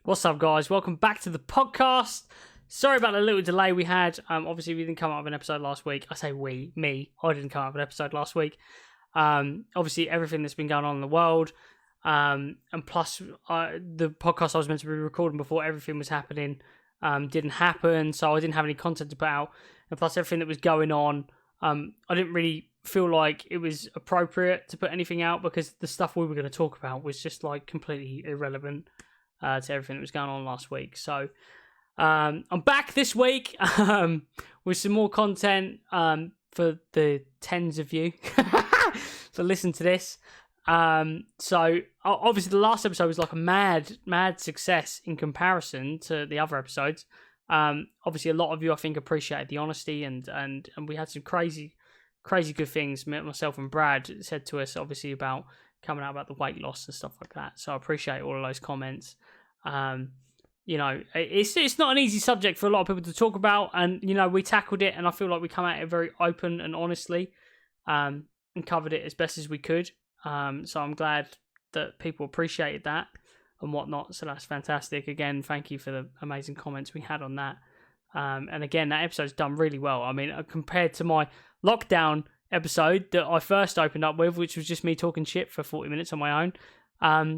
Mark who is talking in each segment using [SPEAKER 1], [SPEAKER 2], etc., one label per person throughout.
[SPEAKER 1] What's up, guys? Welcome back to the podcast. Sorry about the little delay we had. Obviously, we didn't come up with an episode last week. I say me. I didn't come up with an episode last week. Obviously, everything that's been going on in the world. And plus, the podcast I was meant to be recording before everything was happening didn't happen. So I didn't have any content to put out. And plus, everything that was going on, I didn't really feel like it was appropriate to put anything out because the stuff we were going to talk about was just like completely irrelevant to everything that was going on last week. So I'm back this week with some more content for the tens of you to listen to this. So obviously the last episode was like a mad success in comparison to the other episodes. Obviously a lot of you I think appreciated the honesty and we had some crazy good things myself and Brad said to us obviously about coming out about the weight loss and stuff like that. So I appreciate all of those comments. You know, it's not an easy subject for a lot of people to talk about, and you know we tackled it, and I feel like we come at it very open and honestly, and covered it as best as we could. So I'm glad that people appreciated that and whatnot. So that's fantastic. Again, thank you for the amazing comments we had on that. And again, that episode's done really well. I mean, compared to my lockdown episode that I first opened up with, which was just me talking shit for 40 minutes on my own,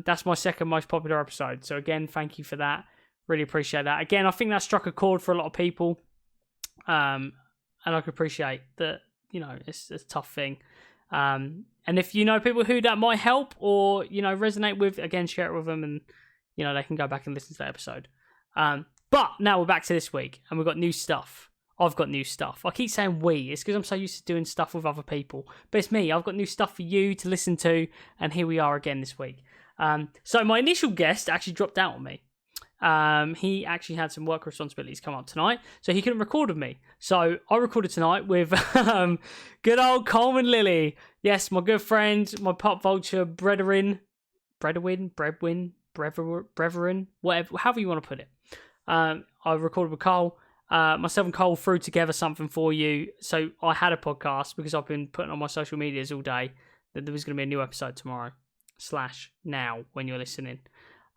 [SPEAKER 1] that's my second most popular episode. So again, thank you for that. Really appreciate that. Again, I think that struck a chord for a lot of people. And I can appreciate that, you know, it's a tough thing. And if you know people who that might help or, you know, resonate with, again, share it with them and, you know, they can go back and listen to that episode. But now we're back to this week and we've got new stuff. I've got new stuff. I keep saying we. It's because I'm so used to doing stuff with other people. But it's me. I've got new stuff for you to listen to. And here we are again this week. So my initial guest actually dropped out on me. He actually had some work responsibilities come up tonight. So he couldn't record with me. So I recorded tonight with good old Coleman Lilley. Yes, my good friend, my pop vulture brethren, whatever, however you want to put it. I recorded with Cole. Myself and Cole threw together something for you. So I had a podcast because I've been putting on my social medias all day that there was going to be a new episode tomorrow / now when you're listening.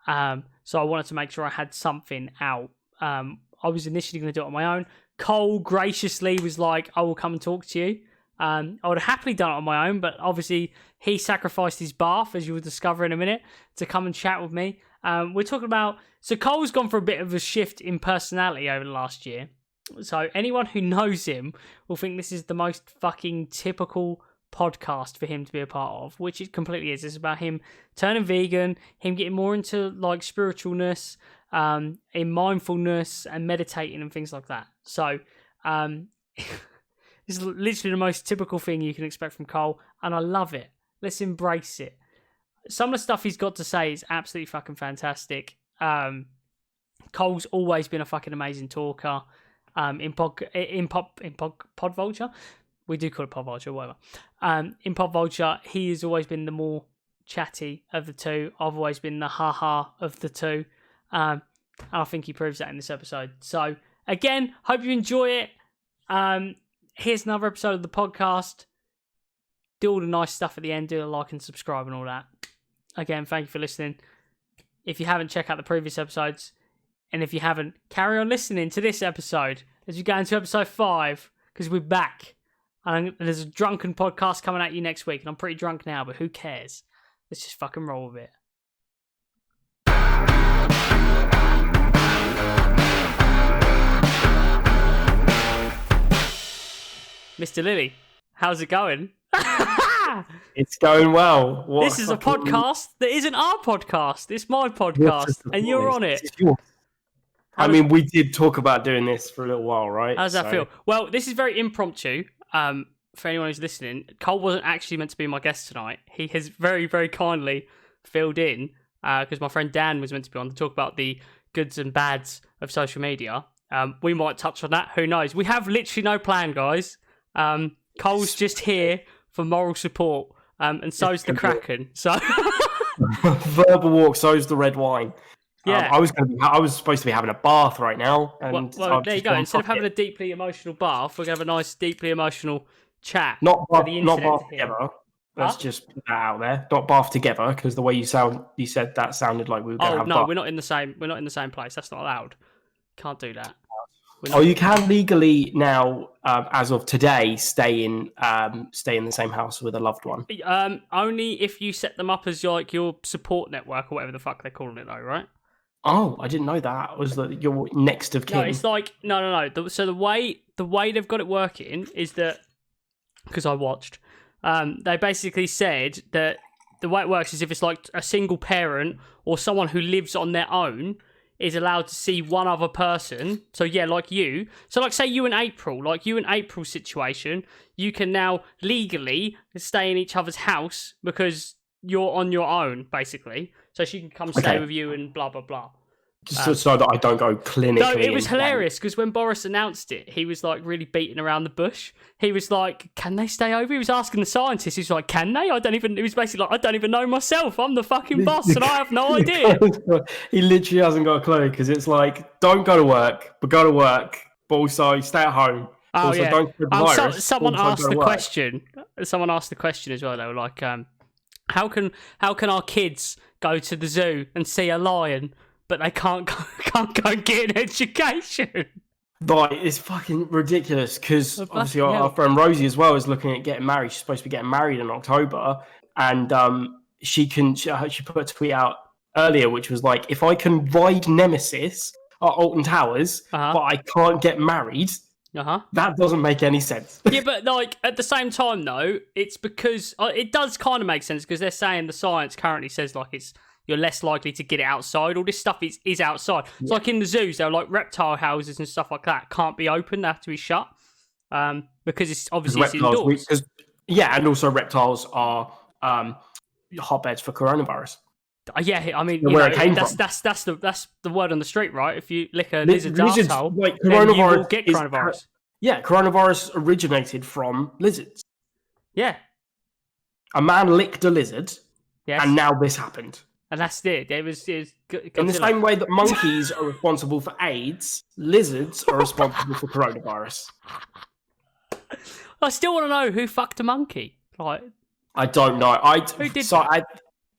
[SPEAKER 1] So I wanted to make sure I had something out. I was initially going to do it on my own. Cole graciously was like, I will come and talk to you. I would have happily done it on my own, but obviously he sacrificed his bath, as you will discover in a minute, to come and chat with me. We're talking about... So Cole's gone for a bit of a shift in personality over the last year. So anyone who knows him will think this is the most fucking typical podcast for him to be a part of, which it completely is. It's about him turning vegan, him getting more into like spiritualness, in mindfulness and meditating and things like that. So it's literally the most typical thing you can expect from Cole, and I love it. Let's embrace it. Some of the stuff he's got to say is absolutely fucking fantastic. Cole's always been a fucking amazing talker. In Pod Vulture, we do call it Pod Vulture, whatever. In Pod Vulture, he has always been the more chatty of the two. I've always been the ha of the two. And I think he proves that in this episode. So again, hope you enjoy it. Here's another episode of the podcast. Do all the nice stuff at the end. Do a like and subscribe and all that. Again, thank you for listening. If you haven't, check out the previous episodes. And if you haven't, carry on listening to this episode as we go into episode 5, because we're back. And there's a drunken podcast coming at you next week, and I'm pretty drunk now, but who cares? Let's just fucking roll with it. Mr. Lilley, how's it going?
[SPEAKER 2] It's going well.
[SPEAKER 1] This is a podcast that isn't our podcast. It's my podcast, and you're on it.
[SPEAKER 2] I mean, we did talk about doing this for a little while, right?
[SPEAKER 1] How does that feel? Well, this is very impromptu. For anyone who's listening, Cole wasn't actually meant to be my guest tonight. He has very, very kindly filled in because my friend Dan was meant to be on to talk about the goods and bads of social media. We might touch on that. Who knows? We have literally no plan, guys. Cole's just here for moral support, and so's the Kraken. So
[SPEAKER 2] verbal walk, so's the red wine.
[SPEAKER 1] Yeah,
[SPEAKER 2] I was supposed to be having a bath right now. And
[SPEAKER 1] well there you go. Instead of having a deeply emotional bath, we're gonna have a nice, deeply emotional chat.
[SPEAKER 2] Not bath together. Let's just put that out there. Not bath together, because the way you said that sounded like we were going to have
[SPEAKER 1] no,
[SPEAKER 2] bath.
[SPEAKER 1] we're not in the same place. That's not allowed. Can't do that.
[SPEAKER 2] You can legally now, as of today, stay in the same house with a loved one.
[SPEAKER 1] Only if you set them up as your support network or whatever the fuck they're calling it, though, right?
[SPEAKER 2] Oh, I didn't know that. Was that your next of kin?
[SPEAKER 1] No, it's like no. So the way they've got it working is that, because I watched, they basically said that the way it works is if it's like a single parent or someone who lives on their own is allowed to see one other person. So yeah, like you. So like say you and April's situation, you can now legally stay in each other's house because you're on your own, basically. So she can come stay with you and blah, blah, blah.
[SPEAKER 2] Just so that I don't go clinically.
[SPEAKER 1] No, it was hilarious because when Boris announced it, he was like really beating around the bush. He was like, "Can they stay over?" He was asking the scientists. He was like, "Can they?" He was basically like, "I don't even know myself. I'm the fucking boss, and I have no idea."
[SPEAKER 2] He literally hasn't got a clue because it's like, don't go to work, but go to work, but also stay at home.
[SPEAKER 1] Oh
[SPEAKER 2] also,
[SPEAKER 1] yeah.
[SPEAKER 2] don't spread the virus,
[SPEAKER 1] someone asked the question. Someone asked the question as well. They were like, "How can our kids go to the zoo and see a lion?" But they can't go and get an education.
[SPEAKER 2] Like, it's fucking ridiculous because obviously our friend Rosie as well is looking at getting married. She's supposed to be getting married in October, and she put a tweet out earlier which was like, if I can ride Nemesis at Alton Towers, but I can't get married, that doesn't make any sense.
[SPEAKER 1] Yeah, but like at the same time though, it's because it does kind of make sense because they're saying the science currently says like you're less likely to get it outside. All this stuff is outside. Yeah. It's like in the zoos, they're like reptile houses and stuff like that can't be open; they have to be shut because it's obviously it's indoors.
[SPEAKER 2] And also reptiles are hotbeds for coronavirus.
[SPEAKER 1] Yeah, I mean, that's the word on the street, right? If you lick a lizard's asshole, then you will get coronavirus.
[SPEAKER 2] Coronavirus originated from lizards.
[SPEAKER 1] Yeah,
[SPEAKER 2] a man licked a lizard, and now this happened.
[SPEAKER 1] And that's it. It was in
[SPEAKER 2] the same way that monkeys are responsible for AIDS, lizards are responsible for coronavirus.
[SPEAKER 1] I still want to know who fucked a monkey. Like,
[SPEAKER 2] I don't know.
[SPEAKER 1] Who did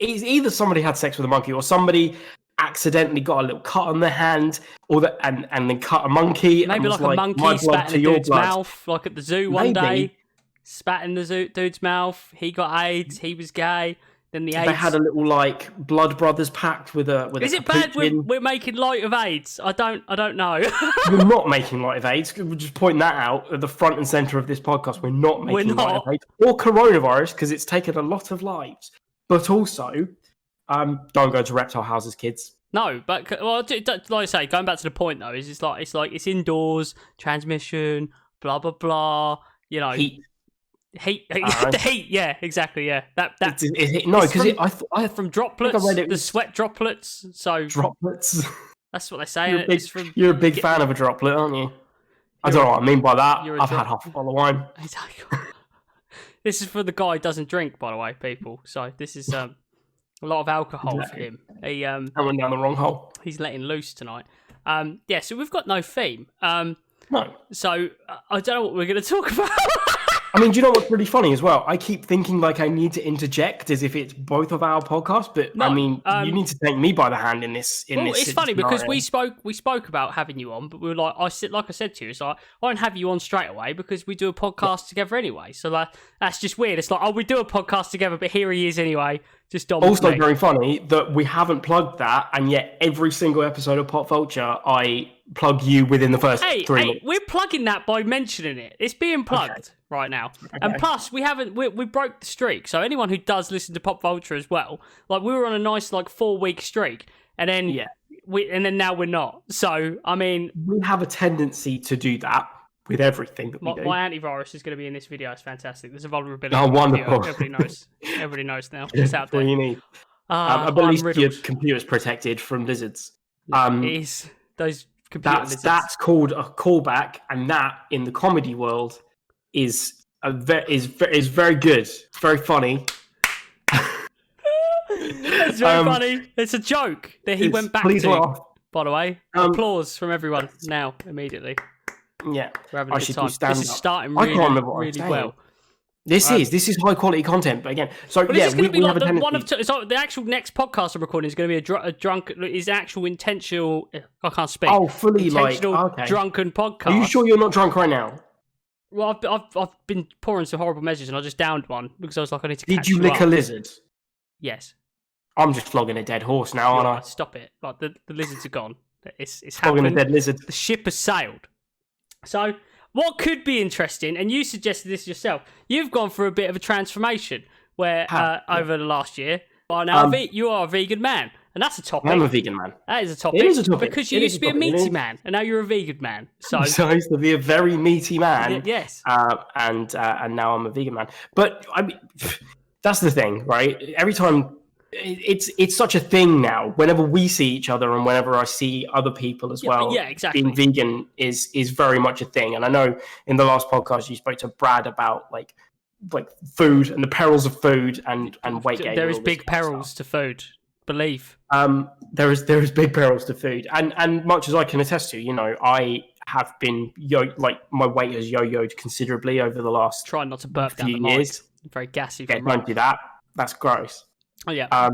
[SPEAKER 2] it's either somebody had sex with a monkey or somebody accidentally got a little cut on their hand, and then cut a monkey.
[SPEAKER 1] Maybe like a monkey spat in a dude's mouth, like at the zoo one day. Spat in the dude's mouth. He got AIDS. He was gay. Then the AIDS.
[SPEAKER 2] They had a little like blood brothers pact with a.
[SPEAKER 1] Is it bad we're making light of AIDS? I don't know.
[SPEAKER 2] We're not making light of AIDS. We're just pointing that out at the front and center of this podcast. We're not making light of AIDS or coronavirus because it's taken a lot of lives. But also, don't go to reptile houses, kids.
[SPEAKER 1] No, but like I say, going back to the point though, is it's indoors, transmission, blah blah blah. You know,
[SPEAKER 2] heat,
[SPEAKER 1] the heat. Yeah, exactly. Yeah,
[SPEAKER 2] because
[SPEAKER 1] from droplets, the sweat droplets. So
[SPEAKER 2] droplets.
[SPEAKER 1] That's what they say.
[SPEAKER 2] You're a big fan of a droplet, aren't you? I don't know what I mean by that. I've had half a bottle of wine.
[SPEAKER 1] This is for the guy who doesn't drink, by the way, people. So this is a lot of alcohol for him. He
[SPEAKER 2] went down the wrong hole.
[SPEAKER 1] He's letting loose tonight. So we've got no theme.
[SPEAKER 2] No.
[SPEAKER 1] So I don't know what we're going to talk about.
[SPEAKER 2] I mean, do you know what's really funny as well? I keep thinking like I need to interject as if it's both of our podcasts, but no, I mean, you need to take me by the hand in this.
[SPEAKER 1] It's funny because we spoke about having you on, but we were like, I said to you, it's like I won't have you on straight away because we do a podcast together anyway. So that's just weird. It's like, we do a podcast together, but here he is anyway. Just
[SPEAKER 2] also very funny that we haven't plugged that, and yet every single episode of Pop Vulture, I plug you within the first 3 minutes.
[SPEAKER 1] We're plugging that by mentioning it. It's being plugged right now. Okay. And plus, we broke the streak. So anyone who does listen to Pop Vulture as well, like we were on a nice 4-week streak, and then now we're not. So I mean,
[SPEAKER 2] we have a tendency to do that with everything that we do.
[SPEAKER 1] My antivirus is going to be in this video. It's fantastic. There's a vulnerability.
[SPEAKER 2] Oh, wonderful!
[SPEAKER 1] Everybody knows. Everybody knows now. It's out there.
[SPEAKER 2] What you need. At least your computer's protected from lizards.
[SPEAKER 1] It is. Those computer lizards.
[SPEAKER 2] That's called a callback, and that in the comedy world is very good. It's very funny.
[SPEAKER 1] It's very funny. It's a joke that he went back to.
[SPEAKER 2] Laugh.
[SPEAKER 1] By the way, applause from everyone now immediately.
[SPEAKER 2] Yeah,
[SPEAKER 1] we're having a good time. This is starting really well.
[SPEAKER 2] This is high quality content, but again, so
[SPEAKER 1] this is going to be like
[SPEAKER 2] one of
[SPEAKER 1] so the actual next podcast I'm recording is going to be a drunk is actual intentional. I can't speak.
[SPEAKER 2] Fully
[SPEAKER 1] drunken podcast.
[SPEAKER 2] Are you sure you're not drunk right now?
[SPEAKER 1] Well, I've been pouring some horrible messages and I just downed one because I was like, I need to.
[SPEAKER 2] Did you lick a lizard?
[SPEAKER 1] Yes.
[SPEAKER 2] I'm just flogging a dead horse now, aren't I?
[SPEAKER 1] Stop it! Like the lizards are gone. It's
[SPEAKER 2] flogging
[SPEAKER 1] happened.
[SPEAKER 2] a dead lizard.
[SPEAKER 1] The ship has sailed. So. What could be interesting, and you suggested this yourself, you've gone through a bit of a transformation where over the last year, you are a vegan man, and that's a topic.
[SPEAKER 2] I'm a vegan man.
[SPEAKER 1] That is a topic.
[SPEAKER 2] It is a topic.
[SPEAKER 1] Because you used to be a meaty man, and now you're a vegan man. So
[SPEAKER 2] I used to be a very meaty man.
[SPEAKER 1] Yes.
[SPEAKER 2] And now I'm a vegan man. But I mean, that's the thing, right? Every time... It's such a thing now. Whenever we see each other and whenever I see other people as well,
[SPEAKER 1] exactly.
[SPEAKER 2] Being vegan is very much a thing. And I know in the last podcast you spoke to Brad about like food and the perils of food and weight gain.
[SPEAKER 1] There is big perils to food. Believe.
[SPEAKER 2] There is big perils to food, and much as I can attest to, you know, I have been my weight has yo-yoed considerably over the last.
[SPEAKER 1] Try not to burp down the
[SPEAKER 2] years.
[SPEAKER 1] Mic. Very gassy.
[SPEAKER 2] Yeah, don't do that. That's gross.
[SPEAKER 1] Oh yeah.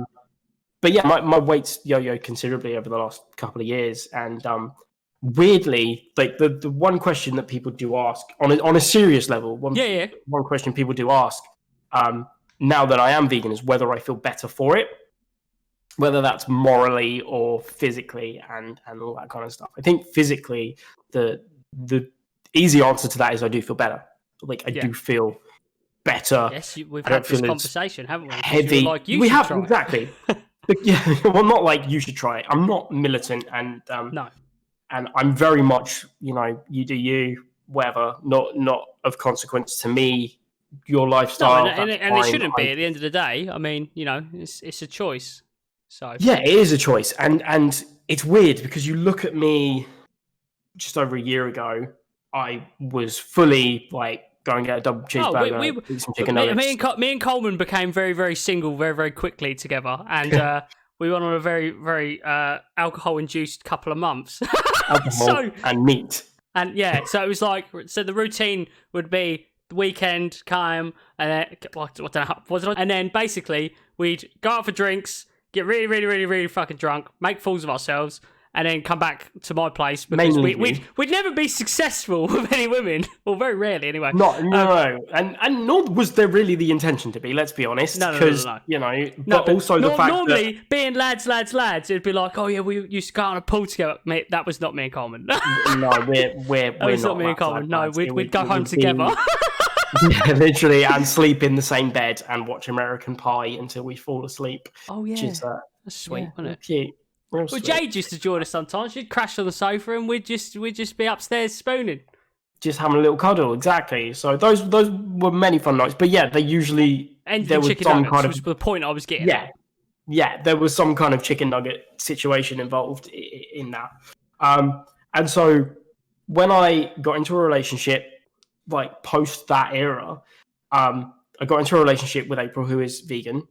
[SPEAKER 2] But yeah, my weight's yo-yoed considerably over the last couple of years, and weirdly, like the one question that people do ask on a serious level, one question people do ask, now that I am vegan, is whether I feel better for it, whether that's morally or physically, and all that kind of stuff. I think physically, the easy answer to that is I do feel better. Like I do feel better.
[SPEAKER 1] Yes, we've had this conversation, haven't we?
[SPEAKER 2] Heavy. We have, exactly. But yeah, well, not like you should try it. I'm not militant, and
[SPEAKER 1] no,
[SPEAKER 2] and I'm very much, you know, you do you, whatever. Not of consequence to me. Your lifestyle,
[SPEAKER 1] and it shouldn't be. At the end of the day, I mean, you know, it's a choice. So
[SPEAKER 2] yeah, it is a choice, and it's weird because you look at me. Just over a year ago, I was fully like. Go and get a double cheeseburger, eat some chicken nuggets.
[SPEAKER 1] Me and Coleman became very, very single very, very quickly together, and we went on a very, very alcohol-induced couple of months.
[SPEAKER 2] Alcohol and meat.
[SPEAKER 1] And yeah, so it was like, so the routine would be the weekend came, and then, and then basically we'd go out for drinks, get really, really, really, really fucking drunk, make fools of ourselves, and then come back to my place because we'd never be successful with any women, or very rarely anyway.
[SPEAKER 2] No, and nor was there really the intention to be. Let's be honest, because no. You know, but also the fact
[SPEAKER 1] normally
[SPEAKER 2] that
[SPEAKER 1] being lads, it'd be like, oh yeah, we used to go on a pool together. Mate, that was not me and Coleman.
[SPEAKER 2] No, we're
[SPEAKER 1] not me and Coleman. No, we'd go home together.
[SPEAKER 2] Yeah, literally, and sleep in the same bed and watch American Pie until we fall asleep.
[SPEAKER 1] Oh yeah,
[SPEAKER 2] that's
[SPEAKER 1] sweet, wasn't it?
[SPEAKER 2] Cute.
[SPEAKER 1] Well, Jade used to join us sometimes. She'd crash on the sofa and we'd just be upstairs spooning.
[SPEAKER 2] Just having a little cuddle, exactly. So those were many fun nights. But yeah, they usually...
[SPEAKER 1] There was some kind of... was the point I was getting at.
[SPEAKER 2] Yeah, there was some kind of chicken nugget situation involved in that. And so when I got into a relationship, like post that era, I got into a relationship with April, who is vegan.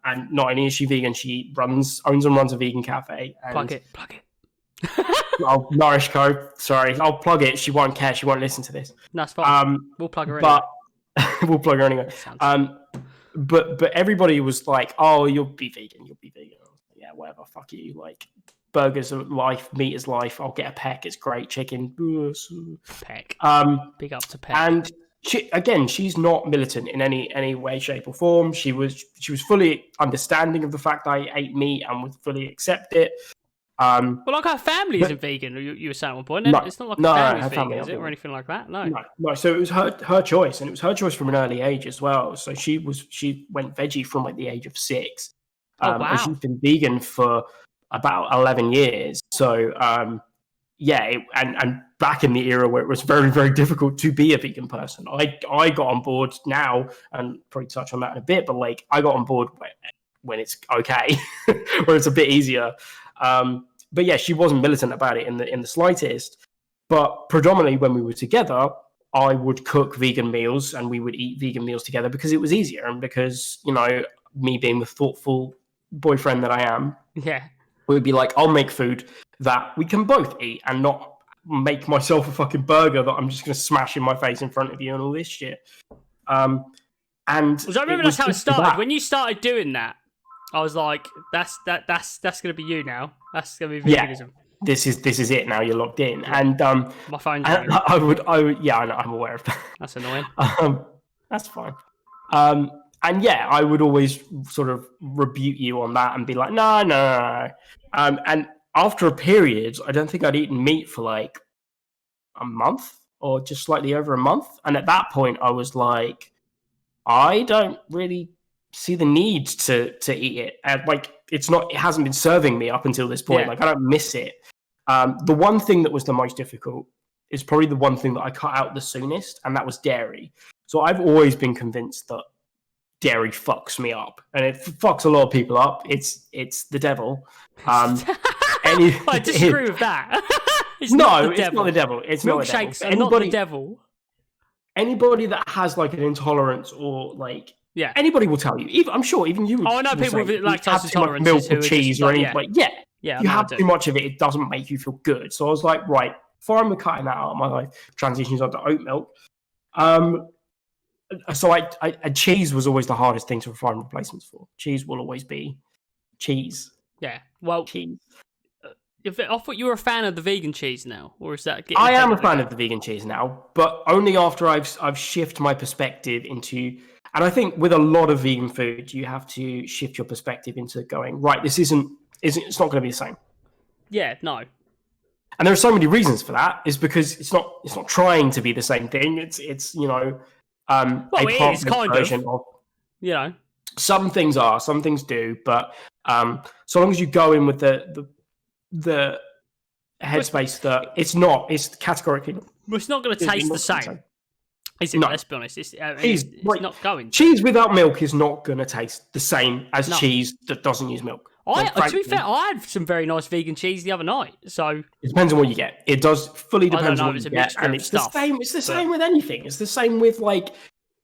[SPEAKER 2] And not only is she vegan, she owns and runs a vegan cafe. And
[SPEAKER 1] plug it.
[SPEAKER 2] I'll Nourish Co. Sorry, I'll plug it. She won't care. She won't listen to this.
[SPEAKER 1] That's fine. We'll plug her anyway.
[SPEAKER 2] We'll plug her anyway. But everybody was like, "Oh, you'll be vegan. You'll be vegan." Yeah, whatever. Fuck you. Like, burgers are life. Meat is life. I'll get a peck. It's great. Chicken.
[SPEAKER 1] Peck. Big up to Peck.
[SPEAKER 2] And she's not militant in any way, shape, or form. She was fully understanding of the fact that I ate meat and would fully accept it.
[SPEAKER 1] Well, like her family isn't vegan. You were saying at one point. No, it's not like her family's vegan, is it, or anything like that? No.
[SPEAKER 2] So it was her choice, and it was her choice from an early age as well. So she went veggie from like the age of 6.
[SPEAKER 1] Wow.
[SPEAKER 2] And she's been vegan for about 11 years. So and back in the era where it was very, very difficult to be a vegan person, I got on board now, and probably touch on that in a bit, but like I got on board when it's okay, where it's a bit easier. But yeah, she wasn't militant about it in the slightest. But predominantly when we were together, I would cook vegan meals and we would eat vegan meals together because it was easier, and because, you know, me being the thoughtful boyfriend that I am, we'd be like, I'll make food that we can both eat and not make myself a fucking burger that I'm just going to smash in my face in front of you and all this shit. And
[SPEAKER 1] I remember that's how it started. When you started doing that, I was like, that's gonna be you now. That's gonna be veganism.
[SPEAKER 2] Yeah. This is it now. You're locked in, and
[SPEAKER 1] my phone's
[SPEAKER 2] ringing. I would, yeah, I know, I'm aware of that.
[SPEAKER 1] That's annoying.
[SPEAKER 2] That's fine. And yeah, I would always sort of rebuke you on that and be like, no. And after a period, I don't think I'd eaten meat for like a month or just slightly over a month, and at that point, I was like, I don't really see the need to eat it. And like, it hasn't been serving me up until this point. Yeah. Like, I don't miss it. The one thing that was the most difficult is probably the one thing that I cut out the soonest, and that was dairy. So I've always been convinced that dairy fucks me up, and it fucks a lot of people up. It's the devil.
[SPEAKER 1] I disagree with that.
[SPEAKER 2] It's not the devil. It's
[SPEAKER 1] milkshakes are not the devil.
[SPEAKER 2] Anybody that has like an intolerance or like anybody will tell you. I'm sure even you.
[SPEAKER 1] I know people with lactose intolerance,
[SPEAKER 2] milk or cheese or anything.
[SPEAKER 1] Yeah,
[SPEAKER 2] you have too much of it, it doesn't make you feel good. So I was like, right, before I'm cutting that out of my life, transitions onto oat milk. So cheese was always the hardest thing to find replacements for. Cheese will always be cheese.
[SPEAKER 1] Yeah, well,
[SPEAKER 2] cheese.
[SPEAKER 1] I thought you were a fan of the vegan cheese now, or is that?
[SPEAKER 2] I am a fan of the vegan cheese now, but only after I've shifted my perspective into. And I think with a lot of vegan food, you have to shift your perspective into going, right, this it's not going to be the same.
[SPEAKER 1] Yeah, no.
[SPEAKER 2] And there are so many reasons for that. Is because it's not trying to be the same thing. It's
[SPEAKER 1] well, it is kind of. You know,
[SPEAKER 2] some things are, some things do, but so long as you go in with the headspace that it's categorically.
[SPEAKER 1] Well, it's not going to taste the same. Is it? No. Let's be honest. It's not going.
[SPEAKER 2] Cheese without milk is not going to taste the same as cheese that doesn't use milk.
[SPEAKER 1] To be fair, I had some very nice vegan cheese the other night. So
[SPEAKER 2] it depends on what you get. It does fully depend on what you get, and
[SPEAKER 1] it's the
[SPEAKER 2] same. It's the same with anything. It's the same with like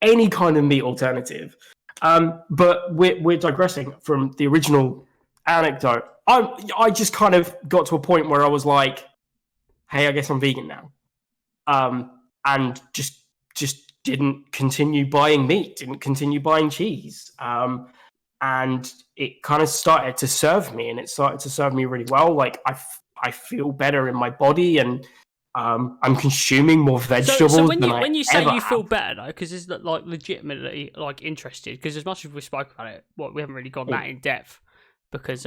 [SPEAKER 2] any kind of meat alternative. But we're digressing from the original anecdote. I just kind of got to a point where I was like, hey, I guess I'm vegan now, and just didn't continue buying meat, didn't continue buying cheese, and it kind of started to serve me, and it started to serve me really well. Like I feel better in my body, and I'm consuming more vegetables. So
[SPEAKER 1] when you say you feel better though, because it's like legitimately like interested, because as much as we spoke about it, we haven't really gone that in depth because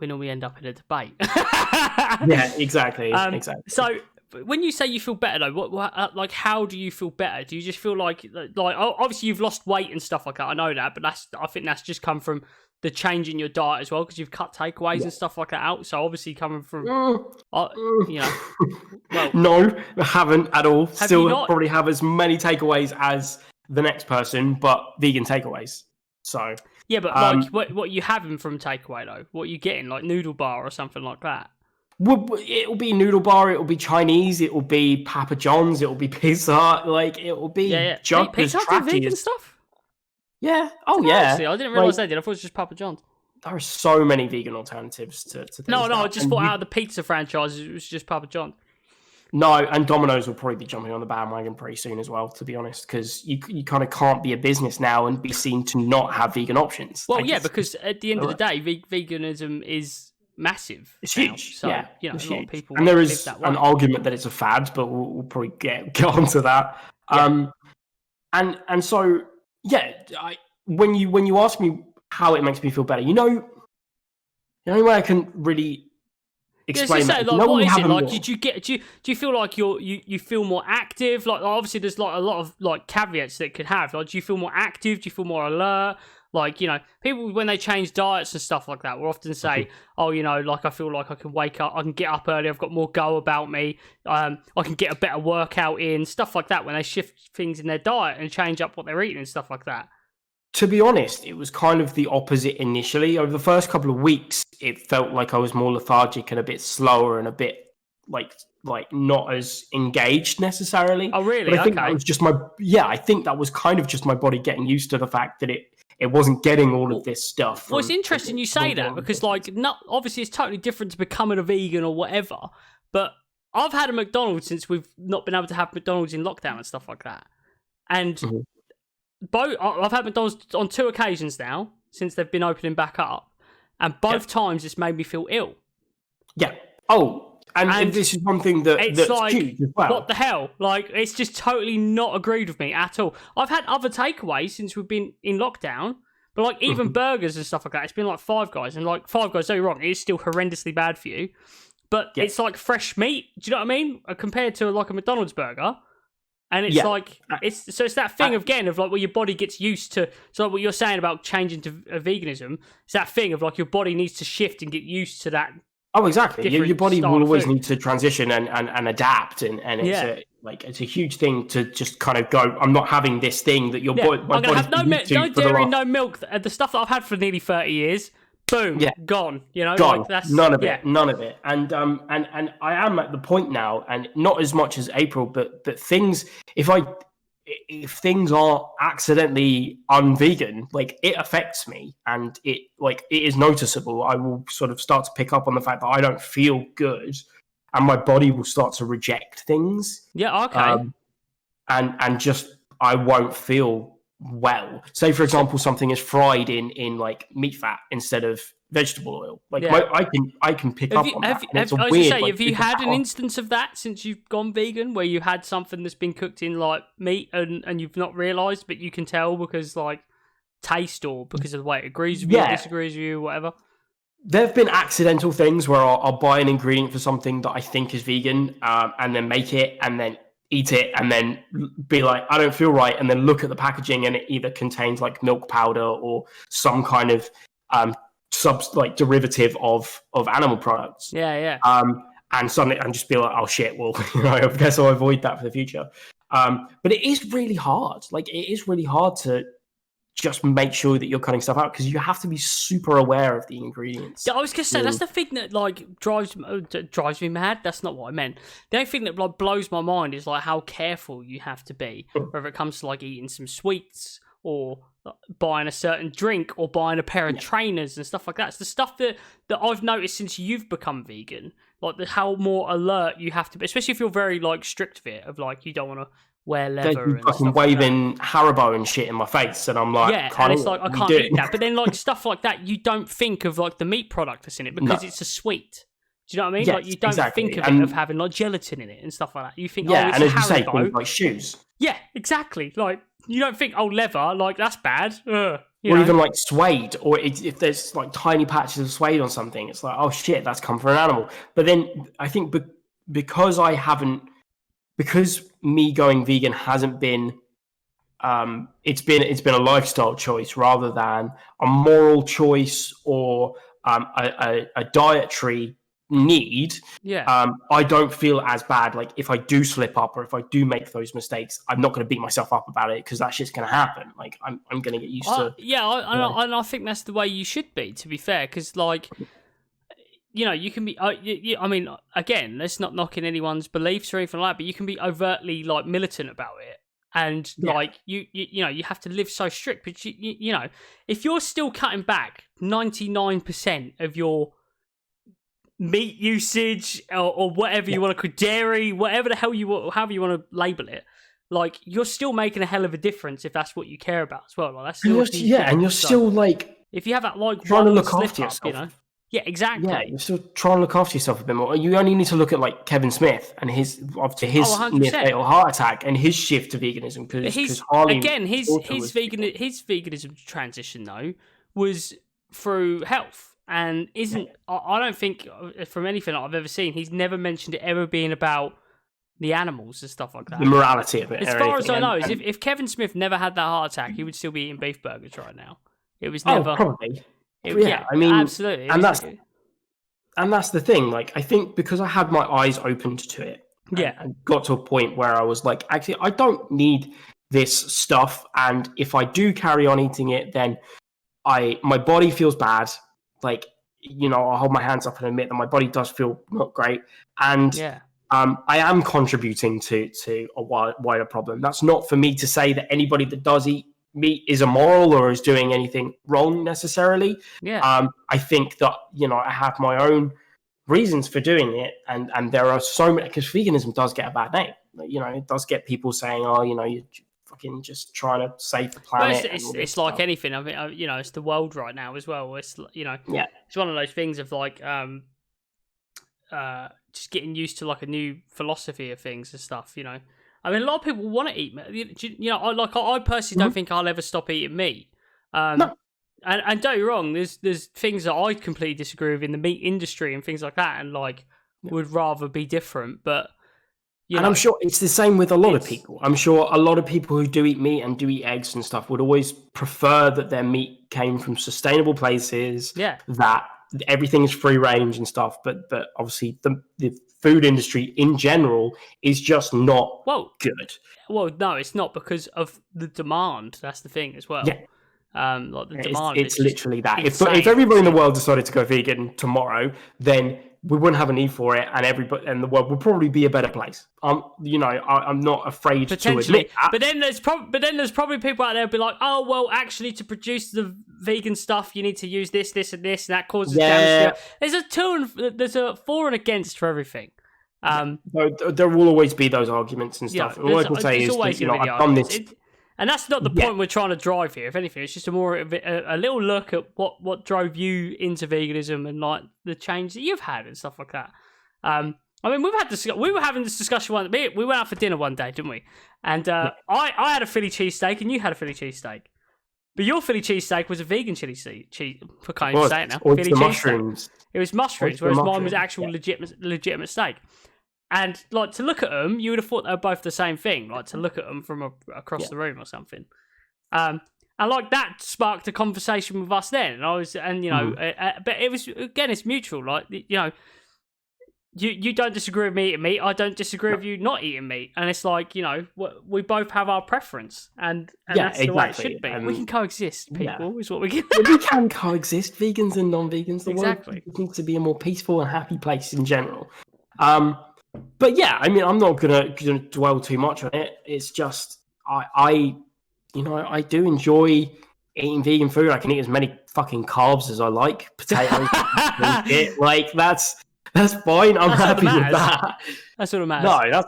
[SPEAKER 1] we normally end up in a debate.
[SPEAKER 2] Yeah, exactly. Exactly.
[SPEAKER 1] So when you say you feel better though, what like how do you feel better? Do you just feel like obviously you've lost weight and stuff like that? I know that, but I think that's just come from the change in your diet as well, because you've cut takeaways and stuff like that out. So obviously coming from, well,
[SPEAKER 2] no, I haven't at all. Still probably have as many takeaways as the next person, but vegan takeaways. So
[SPEAKER 1] yeah, but like what are you having from takeaway though? What are you getting, like noodle bar or something like that?
[SPEAKER 2] It'll be noodle bar. It'll be Chinese. It'll be Papa John's. It'll be pizza. Like it'll be junk as trashy
[SPEAKER 1] vegan stuff.
[SPEAKER 2] Yeah. Oh, yeah.
[SPEAKER 1] I didn't realise they did. I thought it was just Papa John's.
[SPEAKER 2] There are so many vegan alternatives to things.
[SPEAKER 1] No, I just thought out of the pizza franchises, it was just Papa John's.
[SPEAKER 2] No, and Domino's will probably be jumping on the bandwagon pretty soon as well, to be honest, because you kind of can't be a business now and be seen to not have vegan options.
[SPEAKER 1] Well, because at the end of the day, veganism is massive.
[SPEAKER 2] It's huge.
[SPEAKER 1] So,
[SPEAKER 2] yeah,
[SPEAKER 1] a lot of people
[SPEAKER 2] and there is an argument that it's a fad, but we'll probably get onto that. Yeah. And so... Yeah, when you ask me how it makes me feel better, the only way I can really explain that.
[SPEAKER 1] What is it like? Do you feel like you feel more active? Like obviously there's like a lot of like caveats that it could have. Like, do you feel more active? Do you feel more alert? Like, people when they change diets and stuff like that will often say, like I feel like I can wake up, I can get up early, I've got more go about me, I can get a better workout in, stuff like that when they shift things in their diet and change up what they're eating and stuff like that.
[SPEAKER 2] To be honest, it was kind of the opposite initially. Over the first couple of weeks, it felt like I was more lethargic and a bit slower and a bit like not as engaged necessarily.
[SPEAKER 1] Oh, really?
[SPEAKER 2] But I think that was just I think that was kind of just my body getting used to the fact that it wasn't getting all of this stuff.
[SPEAKER 1] Well, it's interesting you say that because, obviously it's totally different to becoming a vegan or whatever. But I've had a McDonald's since we've not been able to have McDonald's in lockdown and stuff like that. And I've had McDonald's on 2 occasions now since they've been opening back up, and both times it's made me feel ill.
[SPEAKER 2] Yeah. Oh, and this is one thing that's
[SPEAKER 1] like,
[SPEAKER 2] huge as well.
[SPEAKER 1] What the hell? Like, it's just totally not agreed with me at all. I've had other takeaways since we've been in lockdown, but like even burgers and stuff like that, it's been like Five Guys, and like Five Guys, don't get me wrong, it is still horrendously bad for you, but it's like fresh meat. Do you know what I mean? Compared to like a McDonald's burger. And it's like, it's that thing again of like where your body gets used to. So like what you're saying about changing to veganism, it's that thing of like your body needs to shift and get used to that.
[SPEAKER 2] Oh, exactly. Your body will always need to transition and adapt, and it's a huge thing to just kind of go. I'm not having this thing that your body.
[SPEAKER 1] I'm gonna have no dairy, no milk. The stuff that I've had for nearly 30 years. Boom, gone. You know,
[SPEAKER 2] gone.
[SPEAKER 1] Like that's,
[SPEAKER 2] none of it. And I am at the point now, and not as much as April, but things. If things are accidentally unvegan, like it affects me, and it is noticeable. I will sort of start to pick up on the fact that I don't feel good, and my body will start to reject things.
[SPEAKER 1] Yeah. Okay.
[SPEAKER 2] And just I won't feel well. Say for example, something is fried in like meat fat instead of vegetable oil. Like I can pick up on that.
[SPEAKER 1] Have you had an instance of that since you've gone vegan, where you had something that's been cooked in like meat and you've not realised, but you can tell because like taste or because of the way it agrees with you, disagrees with you, whatever?
[SPEAKER 2] There have been accidental things where I'll buy an ingredient for something that I think is vegan, and then make it and then eat it and then be like, I don't feel right, and then look at the packaging and it either contains like milk powder or some kind of derivative of animal products. And suddenly I'm just be like, oh shit, well, I guess I'll avoid that for the future. But it is really hard. Like, it is really hard to just make sure that you're cutting stuff out, because you have to be super aware of the ingredients.
[SPEAKER 1] Yeah, I was gonna say that's the thing that like drives me mad. That's not what I meant. The only thing that like blows my mind is like how careful you have to be, whether it comes to like eating some sweets or buying a certain drink or buying a pair of trainers and stuff like that. It's the stuff that I've noticed since you've become vegan, like how more alert you have to be, especially if you're very like strict with it, of like you don't want to wear leather and
[SPEAKER 2] fucking waving like Haribo and shit in my face, and I'm like,
[SPEAKER 1] and it's like I can't eat that. But then like stuff like that, you don't think of like the meat product that's in it because it's a sweet. Do you know what I mean?
[SPEAKER 2] Yes,
[SPEAKER 1] like you don't think of it of having like gelatin in it and stuff like that. You think, it's
[SPEAKER 2] and as
[SPEAKER 1] Haribo.
[SPEAKER 2] You say, things like shoes.
[SPEAKER 1] Yeah, exactly. Like you don't think, leather, like that's bad. Or
[SPEAKER 2] even like suede, or if there's like tiny patches of suede on something, it's like, oh shit, that's come from an animal. But then I think because me going vegan hasn't been, it's been a lifestyle choice rather than a moral choice or a dietary need. I don't feel as bad. Like if I do slip up or if I do make those mistakes, I'm not going to beat myself up about it, because that shit's going to happen. Like I'm going to get used to.
[SPEAKER 1] I think that's the way you should be, to be fair, because like, you can be. I mean, again, let's not knocking anyone's beliefs or anything like that, but you can be overtly like militant about it, and like you have to live so strict. But you know, if you're still cutting back 99% of your meat usage or whatever you want to call dairy, whatever the hell however you want to label it, like you're still making a hell of a difference if that's what you care about as well. Like that's still
[SPEAKER 2] and you're still like,
[SPEAKER 1] if you have that like
[SPEAKER 2] trying to look after yourself.
[SPEAKER 1] Yeah, exactly.
[SPEAKER 2] Yeah, you're still trying to look after yourself a bit more. You only need to look at like Kevin Smith and his near fatal heart attack and his shift to veganism, because Harley
[SPEAKER 1] again his veganism transition though was through health, and I don't think from anything I've ever seen he's never mentioned it ever being about the animals and stuff like that.
[SPEAKER 2] The morality of it.
[SPEAKER 1] As far as I know, if Kevin Smith never had that heart attack, he would still be eating beef burgers right now. It was never
[SPEAKER 2] probably. I mean,
[SPEAKER 1] absolutely,
[SPEAKER 2] and that's the thing. Like, I think because I had my eyes opened to it, and got to a point where I was like, actually, I don't need this stuff, and if I do carry on eating it, then my body feels bad. Like, I'll hold my hands up and admit that my body does feel not great, and I am contributing to a wider problem. That's not for me to say that anybody that does eat meat is immoral or is doing anything wrong necessarily. I think that I have my own reasons for doing it, and there are so many, because veganism does get a bad name. It does get people saying, you're fucking just trying to save the planet.
[SPEAKER 1] It's like anything. I mean, it's the world right now as well. It's it's one of those things of like just getting used to like a new philosophy of things and stuff. I mean, a lot of people want to eat meat. I personally don't think I'll ever stop eating meat.
[SPEAKER 2] No.
[SPEAKER 1] And don't get me wrong, there's things that I completely disagree with in the meat industry and things like that, and like would rather be different. But
[SPEAKER 2] I'm sure it's the same with a lot of people. I'm sure a lot of people who do eat meat and do eat eggs and stuff would always prefer that their meat came from sustainable places.
[SPEAKER 1] Yeah.
[SPEAKER 2] That everything is free range and stuff. But obviously the food industry in general is just not good.
[SPEAKER 1] Well, no, it's not because of the demand. That's the thing as well.
[SPEAKER 2] Yeah.
[SPEAKER 1] Like the demand.
[SPEAKER 2] It's literally that. If everybody in the world decided to go vegan tomorrow, then we wouldn't have a need for it, and the world would probably be a better place. I'm not afraid to admit that.
[SPEAKER 1] But then there's probably people out there who be like, oh well, actually, to produce the vegan stuff, you need to use this, and this, and that causes damage. There's a for and against for everything.
[SPEAKER 2] There will always be those arguments and stuff. And all I can say is that, I've done this.
[SPEAKER 1] And that's not the point we're trying to drive here. If anything, it's just a little look at what drove you into veganism and like the change that you've had and stuff like that. I mean, we were having this discussion we went out for dinner one day, didn't we? And I had a Philly cheesesteak and you had a Philly cheesesteak. But your Philly cheesesteak was a vegan chili cheese. I can't even say it now.
[SPEAKER 2] Philly mushrooms.
[SPEAKER 1] It was mushrooms, whereas mine was actual legitimate steak. And like to look at them, you would have thought they were both the same thing. Like to look at them from across the room or something. And like that sparked a conversation with us then. And I was, but it was again, it's mutual. Like you don't disagree with me eating meat. I don't disagree with you not eating meat. And it's like we both have our preference, and that's the way it should be. We can coexist, people. Is what we can.
[SPEAKER 2] We can coexist, vegans and non-vegans. The world needs to be a more peaceful and happy place in general. But yeah, I mean, I'm not gonna dwell too much on it. It's just I do enjoy eating vegan food. I can eat as many fucking carbs as I like, potatoes, like that's fine. I'm happy with that.
[SPEAKER 1] That's all that matters.
[SPEAKER 2] No,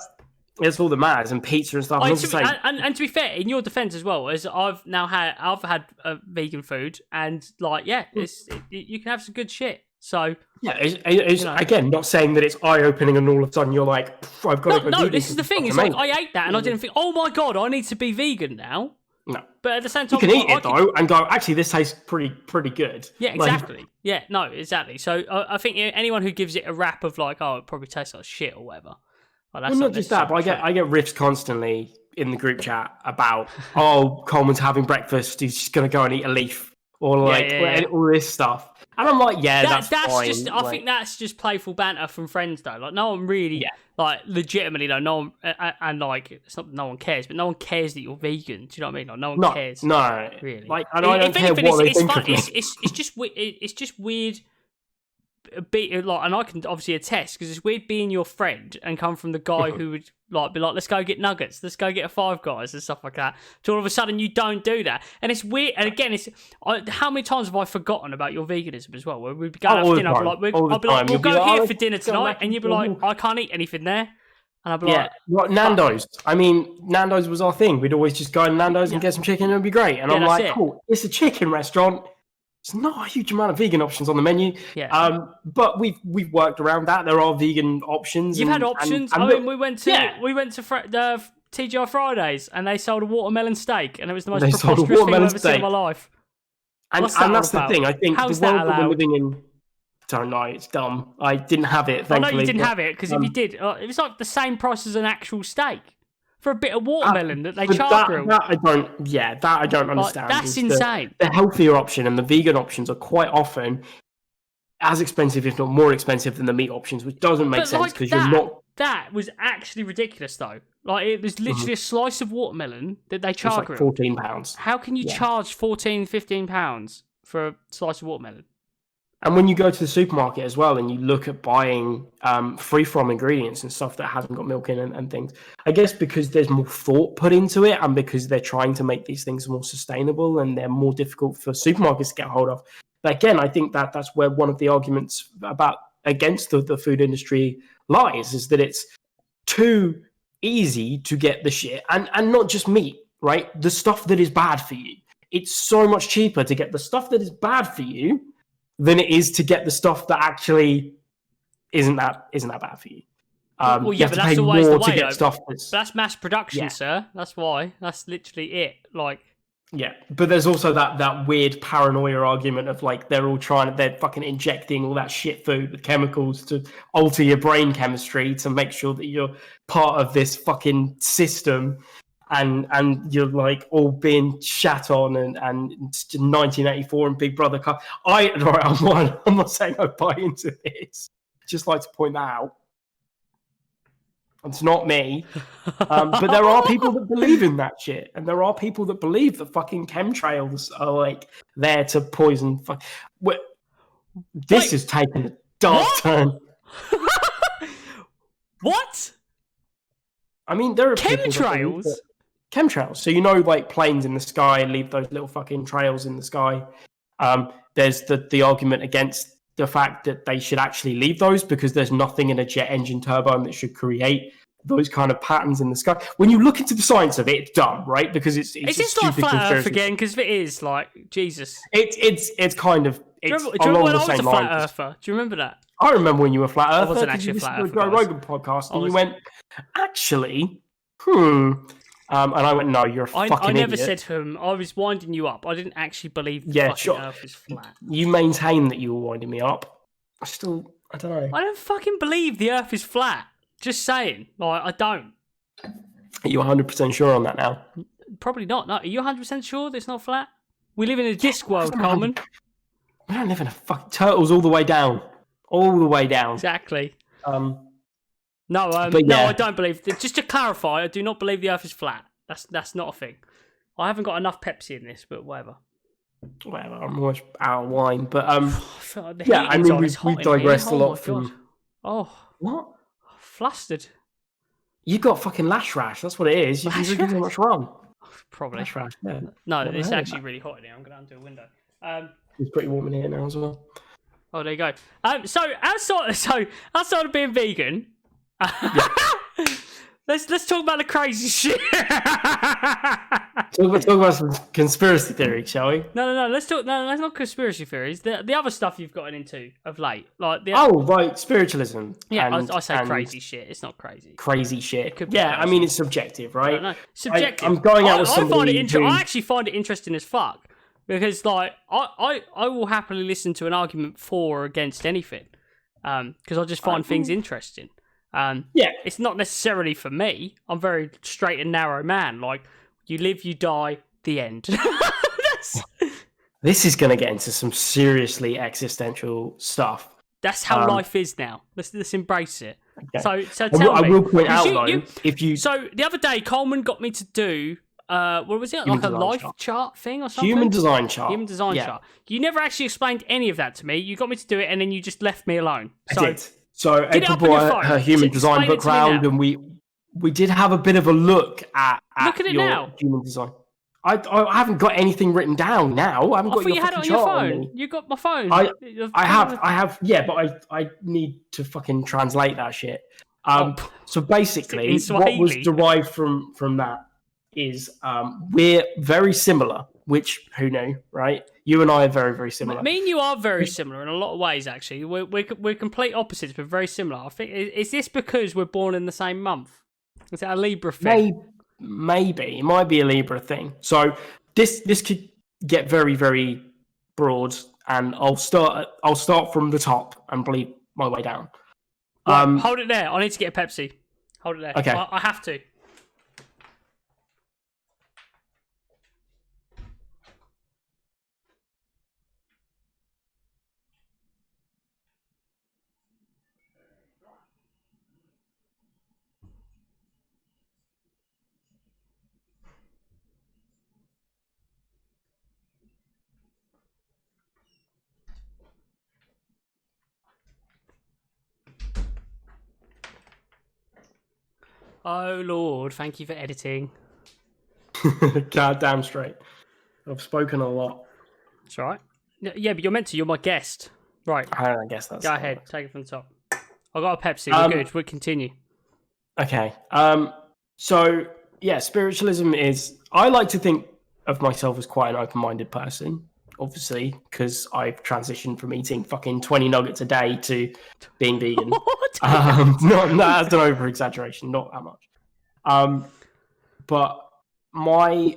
[SPEAKER 2] that's all that matters, and pizza and stuff.
[SPEAKER 1] And to be fair, in your defense as well, as I've had vegan food, and like you can have some good shit. So
[SPEAKER 2] yeah, it's again not saying that it's eye-opening and all of a sudden you're like, I've got to go.
[SPEAKER 1] No, this is the thing. It's like I ate that and I didn't think, oh my god, I need to be vegan now.
[SPEAKER 2] No,
[SPEAKER 1] but at the same time,
[SPEAKER 2] you can eat it though and go, actually, this tastes pretty good.
[SPEAKER 1] Yeah, exactly. Exactly. So I think anyone who gives it a rap of like, oh, it probably tastes like shit or whatever.
[SPEAKER 2] Well, not just that, but I get riffs constantly in the group chat about, oh, Coleman's having breakfast, he's just gonna go and eat a leaf, or like all this stuff. And I'm like, that's fine.
[SPEAKER 1] I think that's just playful banter from friends, though. Like, no one really, like, legitimately, though, no one, and like, it's not that no one cares, but no one cares that you're vegan. Do you know what I mean? Like, no one cares.
[SPEAKER 2] No,
[SPEAKER 1] really.
[SPEAKER 2] Like, and I don't care what they think of me.
[SPEAKER 1] It's just weird. And I can obviously attest because it's weird being your friend and come from the guy who would like be like, let's go get nuggets, let's go get a Five Guys and stuff like that. To all of a sudden you don't do that, and it's weird. And again, how many times have I forgotten about your veganism as well? Where we'd be going out for dinner, I'll be like, we'll go here for dinner tonight, and you'd be like, I can't eat anything there. And I'd be like,
[SPEAKER 2] Nando's. I mean, Nando's was our thing. We'd always just go to Nando's and get some chicken, and it'd be great. And I'm like, cool, it's a chicken restaurant. There's not a huge amount of vegan options on the menu. Yeah. But we've worked around that. There are vegan options.
[SPEAKER 1] You've had options. I mean, we went to the TGI Fridays, and they sold a watermelon steak, and it was the most preposterous thing I've ever seen in my life.
[SPEAKER 2] And that's the thing. I think the world that we're living in. Don't know. It's dumb. I didn't have it. Thankfully.
[SPEAKER 1] I know you didn't have it because if you did, it was like the same price as an actual steak. For a bit of watermelon that they char grill.
[SPEAKER 2] That I don't understand.
[SPEAKER 1] That's insane.
[SPEAKER 2] The healthier option and the vegan options are quite often as expensive, if not more expensive, than the meat options, which doesn't make sense because you're not.
[SPEAKER 1] That was actually ridiculous, though. Like it was literally a slice of watermelon that they char grill.
[SPEAKER 2] £14.
[SPEAKER 1] How can you charge £14-15 for a slice of watermelon?
[SPEAKER 2] And when you go to the supermarket as well and you look at buying free-from ingredients and stuff that hasn't got milk in and things, I guess because there's more thought put into it and because they're trying to make these things more sustainable and they're more difficult for supermarkets to get hold of. But again, I think that's where one of the arguments against the food industry lies, is that it's too easy to get the shit. And not just meat. right? The stuff that is bad for you. It's so much cheaper to get the stuff that is bad for you than it is to get the stuff that actually isn't that bad for you.
[SPEAKER 1] Well,
[SPEAKER 2] you
[SPEAKER 1] yeah,
[SPEAKER 2] have
[SPEAKER 1] but
[SPEAKER 2] to
[SPEAKER 1] that's
[SPEAKER 2] pay
[SPEAKER 1] always
[SPEAKER 2] more
[SPEAKER 1] the way.
[SPEAKER 2] to get stuff that's...
[SPEAKER 1] But that's mass production,
[SPEAKER 2] Yeah.
[SPEAKER 1] sir. That's why. That's literally it. Like,
[SPEAKER 2] yeah, but there's also that weird paranoia argument of like they're fucking injecting all that shit food with chemicals to alter your brain chemistry to make sure that you're part of this fucking system, and you're like all being shat on and 1984 and Big Brother. I'm not saying I buy into this. Just like to point that out. It's not me. But there are people that believe in that shit. And there are people that believe that fucking chemtrails are like there to poison. This is taking a dark turn.
[SPEAKER 1] What? I
[SPEAKER 2] mean, there are
[SPEAKER 1] chemtrails?
[SPEAKER 2] Chemtrails. So, like planes in the sky leave those little fucking trails in the sky. There's the argument against the fact that they should actually leave those because there's nothing in a jet engine turbine that should create those kind of patterns in the sky. When you look into the science of it, it's dumb, right? Because it's
[SPEAKER 1] is this not flat Earth again? Because if it is, like, Jesus,
[SPEAKER 2] it's kind of
[SPEAKER 1] do you remember when I was a flat earther? Do you remember that?
[SPEAKER 2] I remember when you were flat earther.
[SPEAKER 1] I wasn't actually a flat earther.
[SPEAKER 2] Joe Rogan podcast, and you went, actually, and I went, no, you're a fucking idiot.
[SPEAKER 1] I never said to him. I was winding you up. I didn't actually believe the fucking Earth is flat.
[SPEAKER 2] You maintain that you were winding me up. I don't know.
[SPEAKER 1] I don't fucking believe the Earth is flat. Just saying. Like, I don't.
[SPEAKER 2] Are you 100% sure on that now?
[SPEAKER 1] Probably not. No. Are you 100% sure that it's not flat? We live in a disc world, Coleman.
[SPEAKER 2] We don't live in a fucking... Turtles all the way down. All the way down.
[SPEAKER 1] Exactly.
[SPEAKER 2] No,
[SPEAKER 1] I don't believe... Just to clarify, I do not believe the Earth is flat. That's not a thing. I haven't got enough Pepsi in this, but whatever.
[SPEAKER 2] Whatever, I'm almost out of wine. But, we digressed a lot from...
[SPEAKER 1] Oh.
[SPEAKER 2] What?
[SPEAKER 1] Flustered.
[SPEAKER 2] You got fucking lash rash. That's what it is. You've been drinking too much rum.
[SPEAKER 1] Probably.
[SPEAKER 2] Lash rash, yeah.
[SPEAKER 1] No, it's actually really hot in here. I'm going to undo a window.
[SPEAKER 2] It's pretty warm in here now as well.
[SPEAKER 1] Oh, there you go. So outside of being vegan, let's talk about the crazy shit.
[SPEAKER 2] Talk about some conspiracy theories, shall we?
[SPEAKER 1] No. Let's talk. No, that's not conspiracy theories. The other stuff you've gotten into of late, like
[SPEAKER 2] spiritualism.
[SPEAKER 1] Yeah, I say crazy shit. It's not crazy.
[SPEAKER 2] Crazy shit. It could be crazy. I mean, it's subjective, right?
[SPEAKER 1] No. Subjective.
[SPEAKER 2] I'm going out with somebody.
[SPEAKER 1] I actually find it interesting as fuck because, like, I will happily listen to an argument for or against anything, because I just find things interesting. It's not necessarily for me. I'm a very straight and narrow man. Like, you live, you die, the end.
[SPEAKER 2] This is going to get into some seriously existential stuff.
[SPEAKER 1] That's how life is now. Let's embrace it.
[SPEAKER 2] Okay.
[SPEAKER 1] So tell me.
[SPEAKER 2] I will point out, though,
[SPEAKER 1] So the other day, Coleman got me to do... what was it? Like a life chart thing or something?
[SPEAKER 2] Human design chart.
[SPEAKER 1] Chart. You never actually explained any of that to me. You got me to do it, and then you just left me alone.
[SPEAKER 2] I did. So April brought her human design book round, and we did have a bit of a look at your human design. I haven't got anything written down now. I haven't got your fucking chart on me.
[SPEAKER 1] You got my phone.
[SPEAKER 2] I have. Yeah, but I need to fucking translate that shit. So basically, what was derived from that is we're very similar. Which, who knew, right? You and I are very, very similar.
[SPEAKER 1] Me and you are very similar in a lot of ways, actually. We're complete opposites, but very similar. I think, is this because we're born in the same month? Is that a Libra thing?
[SPEAKER 2] Maybe. It might be a Libra thing. So this could get very, very broad, and I'll start from the top and bleed my way down.
[SPEAKER 1] Right, hold it there. I need to get a Pepsi. Hold it there.
[SPEAKER 2] Okay.
[SPEAKER 1] I have to. Oh, Lord, thank you for editing.
[SPEAKER 2] Goddamn straight. I've spoken a lot.
[SPEAKER 1] It's all right. Yeah, but you're meant to. You're my guest. Right.
[SPEAKER 2] I guess that's...
[SPEAKER 1] Go ahead. Take it from the top. I got a Pepsi. We're good. We'll continue.
[SPEAKER 2] Okay. So yeah, spiritualism is. I like to think of myself as quite an open-minded person, obviously, because I've transitioned from eating fucking 20 nuggets a day to being vegan. That's an over-exaggeration, not that much. But my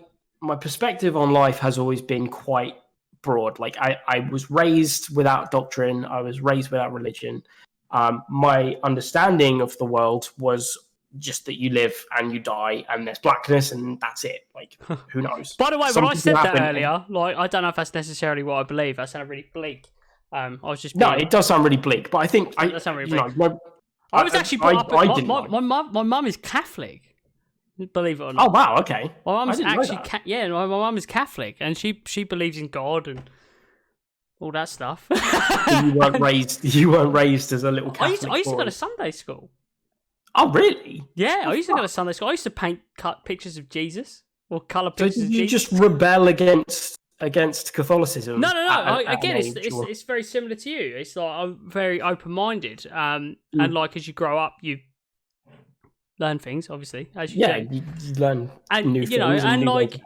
[SPEAKER 2] perspective on life has always been quite broad. Like I was raised without doctrine. I was raised without religion. My understanding of the world was just that you live and you die and there's blackness and that's it. Like, who knows?
[SPEAKER 1] By the way, when I said that earlier, like, I don't know if that's necessarily what I believe. That sounded really bleak. I was just
[SPEAKER 2] no, it does sound really bleak, but I think
[SPEAKER 1] that sounded really bleak. I was actually brought up. My mum is Catholic. Believe it or not.
[SPEAKER 2] Oh wow, okay.
[SPEAKER 1] My mum's actually my mum is Catholic, and she believes in God and all that stuff.
[SPEAKER 2] You weren't raised as a little Catholic.
[SPEAKER 1] I used to go to Sunday school.
[SPEAKER 2] Oh really?
[SPEAKER 1] Yeah, I used to go to Sunday school. I used to cut pictures of Jesus or colour pictures of Jesus.
[SPEAKER 2] You just rebel against Catholicism?
[SPEAKER 1] No. It's very similar to you. It's like I'm very open-minded, and like as you grow up, you learn things, obviously, as you do.
[SPEAKER 2] You learn new things.
[SPEAKER 1] And like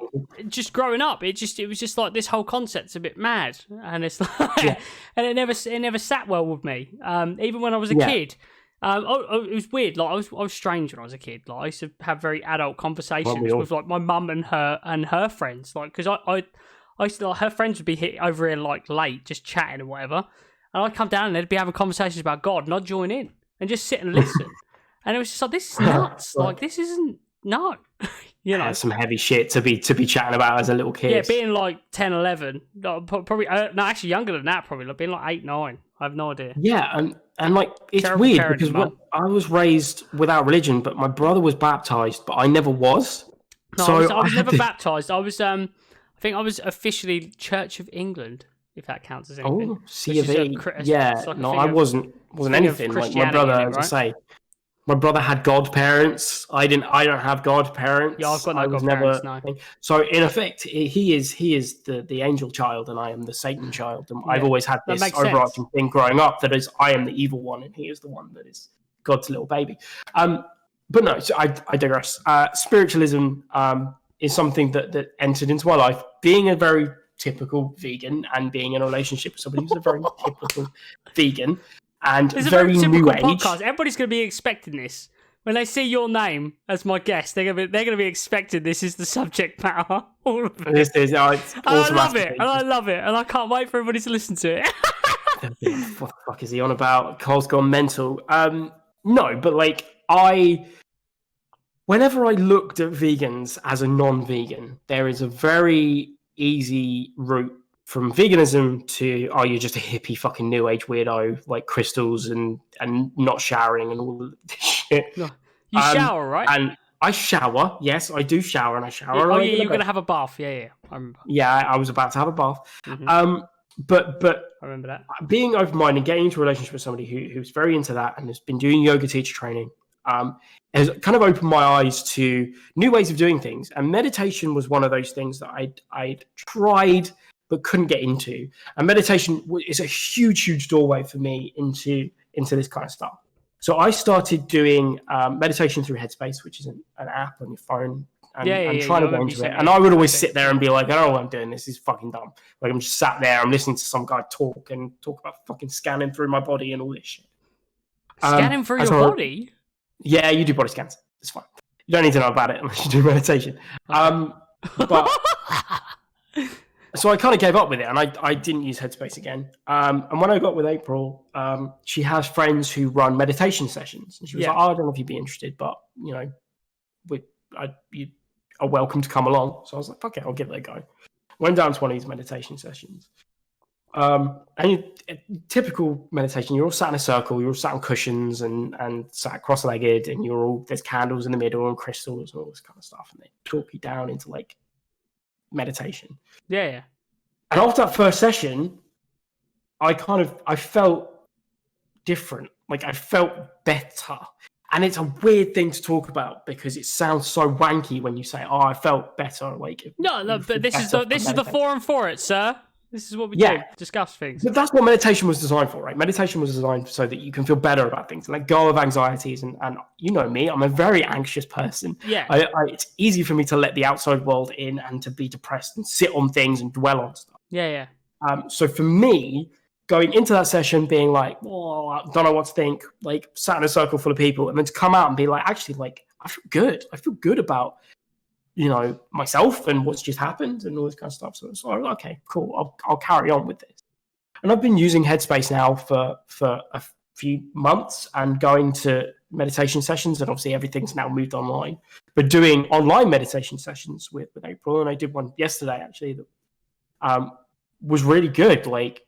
[SPEAKER 1] just growing up, it was just like this whole concept's a bit mad, and it's like, and it never sat well with me. Even when I was a kid, it was weird. Like I was strange when I was a kid. Like I used to have very adult conversations with like my mum and her friends. Like because I used to, like, her friends would be over here like late, just chatting and whatever, and I'd come down and they'd be having conversations about God, and I'd join in and just sit and listen. And it was just like, this is nuts. Like, this isn't, no. You know,
[SPEAKER 2] some heavy shit to be chatting about as a little kid.
[SPEAKER 1] Yeah, being like 10, 11, probably, no, actually younger than that, probably, like being like 8, 9. I have no idea.
[SPEAKER 2] Yeah, and like, it's terrible weird because I was raised without religion, but my brother was baptized, but I never was.
[SPEAKER 1] No, so I was never baptized. I was, I think I was officially Church of England, if that counts as anything.
[SPEAKER 2] Oh, C of E. Yeah, like no, I wasn't anything. Like my brother, as I say. My brother had godparents. I don't have godparents.
[SPEAKER 1] Yeah, I've got no godparents. No.
[SPEAKER 2] So in effect, he is the angel child, and I am the Satan child. And I've always had this overarching thing growing up that is, I am the evil one, and he is the one that is God's little baby. But no, so I digress. Spiritualism is something that entered into my life. Being a very typical vegan and being in a relationship with somebody who's a very typical vegan. And
[SPEAKER 1] it's
[SPEAKER 2] very new age.
[SPEAKER 1] Podcast. Everybody's going to be expecting this when they see your name as my guest. They're going to be expecting this is the subject matter. All of it.
[SPEAKER 2] This is. I
[SPEAKER 1] love it, and I love it, and I can't wait for everybody to listen to it.
[SPEAKER 2] What the fuck is he on about? Cole's gone mental. No, but like whenever I looked at vegans as a non-vegan, there is a very easy route from veganism to, you're just a hippie fucking new age weirdo, like crystals and not showering and all this shit.
[SPEAKER 1] You shower, right?
[SPEAKER 2] And I shower. Yes, I do shower, and I shower.
[SPEAKER 1] You're going to have a bath. Yeah, I remember.
[SPEAKER 2] Yeah, I was about to have a bath. Mm-hmm. But
[SPEAKER 1] I remember that.
[SPEAKER 2] Being open-minded, getting into a relationship with somebody who's very into that and has been doing yoga teacher training, has kind of opened my eyes to new ways of doing things. And meditation was one of those things that I'd tried but couldn't get into. And meditation is a huge doorway for me into this kind of stuff. So I started doing meditation through Headspace, which is an app on your phone. And I'm trying to go into it. And I would always sit there and be like, I don't know what I'm doing. This is fucking dumb. Like, I'm just sat there, I'm listening to some guy talk about fucking scanning through my body and all this shit.
[SPEAKER 1] Scanning through your body?
[SPEAKER 2] Yeah, you do body scans. It's fine. You don't need to know about it unless you do meditation. But so I kind of gave up with it, and I didn't use Headspace again. And when I got with April, she has friends who run meditation sessions, and she was like, I don't know if you'd be interested, but you know, you are welcome to come along. So I was like, okay, I'll give it a go. Went down to one of these meditation sessions. And typical meditation, you're all sat in a circle, you're all sat on cushions and sat cross-legged, and there's candles in the middle and crystals and all this kind of stuff, and they talk you down into like meditation.
[SPEAKER 1] Yeah.
[SPEAKER 2] And after that first session, I felt different. Like, I felt better. And it's a weird thing to talk about because it sounds so wanky when you say, I felt better. Like,
[SPEAKER 1] no, but this is the forum for it, sir. This is what we do. Discuss things.
[SPEAKER 2] But that's what meditation was designed for, right? Meditation was designed so that you can feel better about things and let go of anxieties. And you know me, I'm a very anxious person.
[SPEAKER 1] Yeah.
[SPEAKER 2] It's easy for me to let the outside world in and to be depressed and sit on things and dwell on stuff.
[SPEAKER 1] Yeah.
[SPEAKER 2] So for me, going into that session being like, oh, I don't know what to think, like sat in a circle full of people, and then to come out and be like, actually, like, I feel good. I feel good about, you know, myself and what's just happened and all this kind of stuff. So it's like, okay, cool. I'll carry on with this. And I've been using Headspace now for a few months and going to meditation sessions, and obviously everything's now moved online, but doing online meditation sessions with April. And I did one yesterday, actually, that was really good. Like,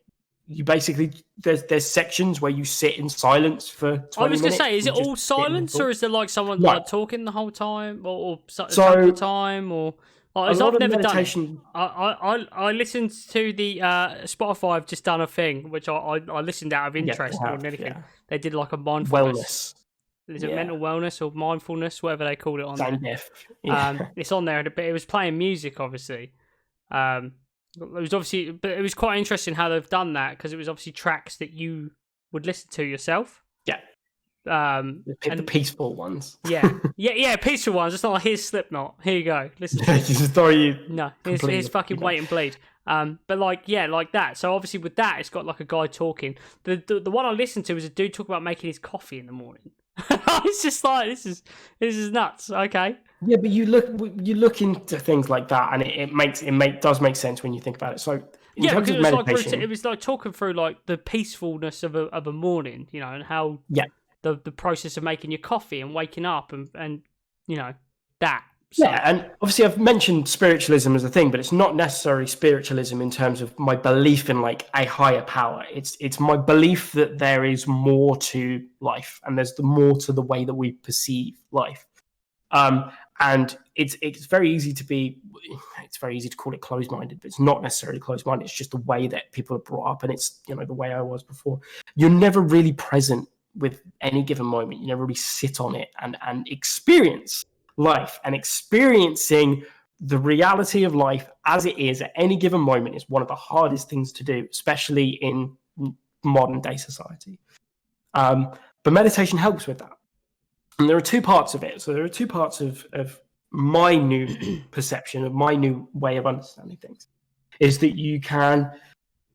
[SPEAKER 2] you basically, there's sections where you sit in silence for 20 minutes.
[SPEAKER 1] I was going to say, is it all silence, or is there like someone like talking the whole time, or
[SPEAKER 2] so
[SPEAKER 1] the time, or like, I've never
[SPEAKER 2] meditation...
[SPEAKER 1] done it. I listened to the Spotify have just done a thing which I listened out of interest more than anything. Yeah. They did like a mindfulness. Is it mental wellness or mindfulness, whatever they call it on there? It's on there, but it was playing music, obviously. It was obviously, but it was quite interesting how they've done that, because it was obviously tracks that you would listen to yourself.
[SPEAKER 2] Yeah. The peaceful ones.
[SPEAKER 1] Yeah, peaceful ones. It's not like, here's Slipknot. Here you go. Listen to it.
[SPEAKER 2] Just throw you.
[SPEAKER 1] No, here's fucking Wait and Bleed. But like that. So obviously with that, it's got like a guy talking. The one I listened to was a dude talking about making his coffee in the morning. It's just like, this is nuts. Okay.
[SPEAKER 2] Yeah, but you look into things like that, and it does make sense when you think about it. So in terms of meditation,
[SPEAKER 1] it was like talking through like the peacefulness of a morning, you know, and how the process of making your coffee and waking up and you know that. So.
[SPEAKER 2] Yeah, and obviously I've mentioned spiritualism as a thing, but it's not necessarily spiritualism in terms of my belief in like a higher power. It's my belief that there is more to life, and there's more to the way that we perceive life. And it's very easy to call it closed-minded, but it's not necessarily closed-minded. It's just the way that people are brought up, and it's, you know, the way I was before. You're never really present with any given moment. You never really sit on it and experience life, and experiencing the reality of life as it is at any given moment is one of the hardest things to do, especially in modern day society. But meditation helps with that. And there are two parts of it. So there are two parts of my new perception, of my new way of understanding things, is that you can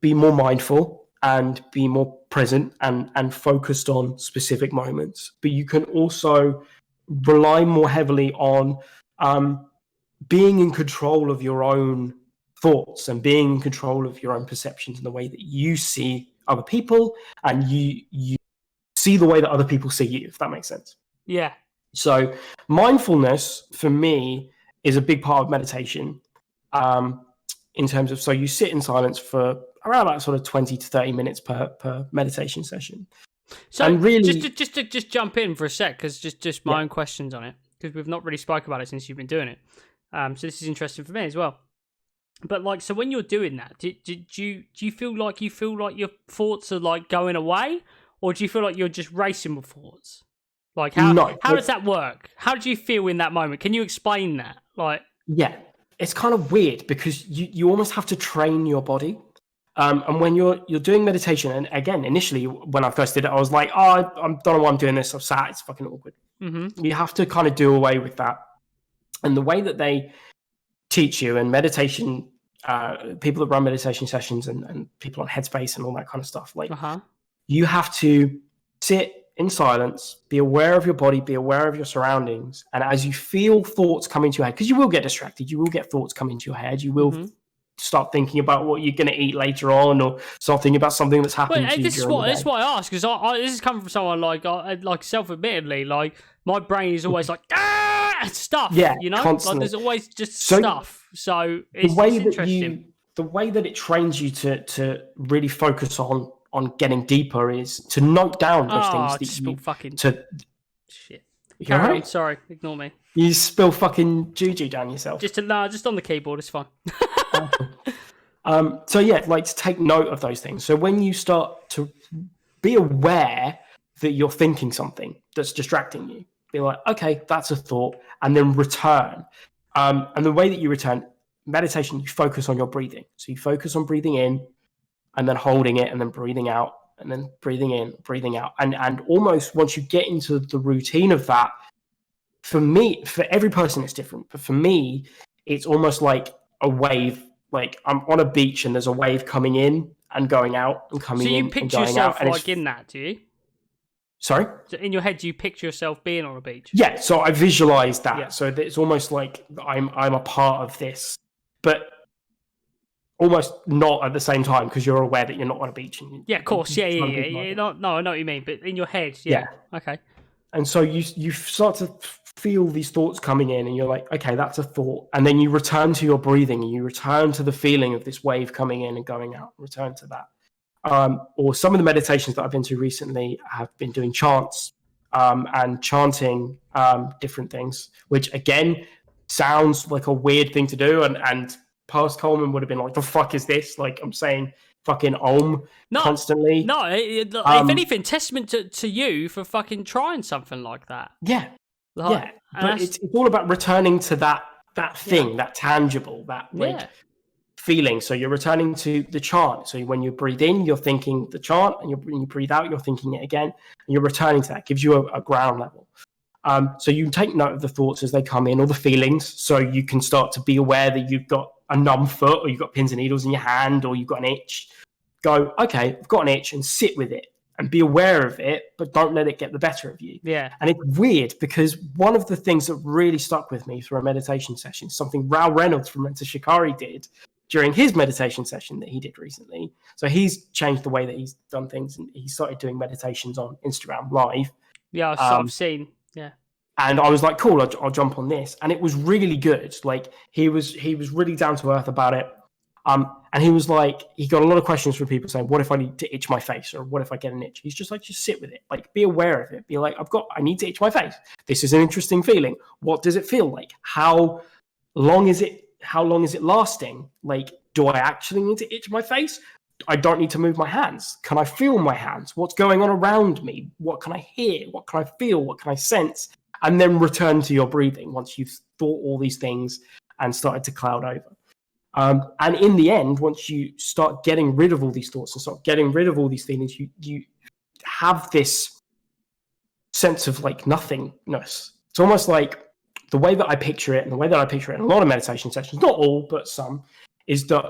[SPEAKER 2] be more mindful and be more present and focused on specific moments. But you can also rely more heavily on being in control of your own thoughts and being in control of your own perceptions and the way that you see other people, and you see the way that other people see you, if that makes sense.
[SPEAKER 1] Yeah.
[SPEAKER 2] So mindfulness for me is a big part of meditation, in terms of, so you sit in silence for around like sort of 20 to 30 minutes per meditation session.
[SPEAKER 1] So and really, just to jump in for a sec, because just my own questions on it, because we've not really spoke about it since you've been doing it. So this is interesting for me as well. But like, so when you're doing that, do you feel like your thoughts are like going away, or do you feel like you're just racing with thoughts? Like how does that work? How do you feel in that moment? Can you explain that? Like, yeah,
[SPEAKER 2] it's kind of weird because you almost have to train your body. And when you're doing meditation, and again, initially when I first did it, I was like, I don't know why I'm doing this. I'm sat. It's fucking awkward.
[SPEAKER 1] Mm-hmm.
[SPEAKER 2] You have to kind of do away with that. And the way that they teach you, and meditation, people that run meditation sessions and people on Headspace and all that kind of stuff, like you have to sit in silence, be aware of your body, be aware of your surroundings. And as you feel thoughts come into your head, because you will get distracted, you will get thoughts come into your head, you will start thinking about what you're going to eat later on, or start thinking about something that's happened to you.
[SPEAKER 1] This is what I ask, because this is coming from someone like self-admittedly, like my brain is always like stuff, you know, constantly. Like there's always just stuff. So it's interesting.
[SPEAKER 2] The way that it trains you to really focus on getting deeper is to note down those things that you
[SPEAKER 1] fucking shit.
[SPEAKER 2] Carry
[SPEAKER 1] on, sorry, ignore me.
[SPEAKER 2] You spill fucking juju down yourself.
[SPEAKER 1] Just on the keyboard, it's fine.
[SPEAKER 2] So yeah, like to take note of those things. So when you start to be aware that you're thinking something that's distracting you, be like, okay, that's a thought, and then return. And the way that you return meditation, you focus on your breathing. So you focus on breathing in and then holding it and then breathing out and then breathing in, breathing out. And almost once you get into the routine of that, for me, for every person it's different, but for me, it's almost like a wave. Like I'm on a beach and there's a wave coming in and going out and coming in and going out.
[SPEAKER 1] So you picture yourself like in that, do you?
[SPEAKER 2] Sorry?
[SPEAKER 1] So in your head, do you picture yourself being on a beach?
[SPEAKER 2] Yeah, so I visualize that. Yeah. So it's almost like I'm a part of this, but almost not at the same time because you're aware that you're not on a beach. And
[SPEAKER 1] of course. Yeah. No, I know what you mean, but in your head, yeah. Okay.
[SPEAKER 2] And so you start to feel these thoughts coming in and you're like, okay, that's a thought. And then you return to your breathing and you return to the feeling of this wave coming in and going out, return to that. Or some of the meditations that I've been to recently have been doing chants and chanting different things, which again sounds like a weird thing to do. And past Coleman would have been like, the fuck is this? Like I'm saying fucking Om constantly.
[SPEAKER 1] No, if anything, testament to you for fucking trying something like that.
[SPEAKER 2] Yeah. But it's all about returning to that thing, that tangible, that feeling. So you're returning to the chant. So when you breathe in, you're thinking the chant, and when you breathe out, you're thinking it again, and you're returning to that. It gives you a ground level. So you take note of the thoughts as they come in, or the feelings, so you can start to be aware that you've got a numb foot, or you've got pins and needles in your hand, or you've got an itch. Go, okay, I've got an itch, and sit with it and be aware of it, but don't let it get the better of you.
[SPEAKER 1] Yeah.
[SPEAKER 2] And it's weird because one of the things that really stuck with me through a meditation session, something Rao Reynolds from Mentor Shikari did during his meditation session that he did recently. So he's changed the way that he's done things, and he started doing meditations on Instagram Live.
[SPEAKER 1] Yeah, I've seen. Yeah.
[SPEAKER 2] And I was like, cool, I'll jump on this. And it was really good. Like he was really down to earth about it. And he was like, he got a lot of questions from people saying, what if I need to itch my face? Or what if I get an itch? He's just like, just sit with it. Like, be aware of it. Be like, I need to itch my face. This is an interesting feeling. What does it feel like? How long is it lasting? Like, do I actually need to itch my face? I don't need to move my hands. Can I feel my hands? What's going on around me? What can I hear? What can I feel? What can I sense? And then return to your breathing once you've thought all these things and started to cloud over. And in the end, once you start getting rid of all these thoughts and start getting rid of all these feelings, you have this sense of like nothingness. It's almost like the way that I picture it, and the way that I picture it in a lot of meditation sessions, not all, but some, is that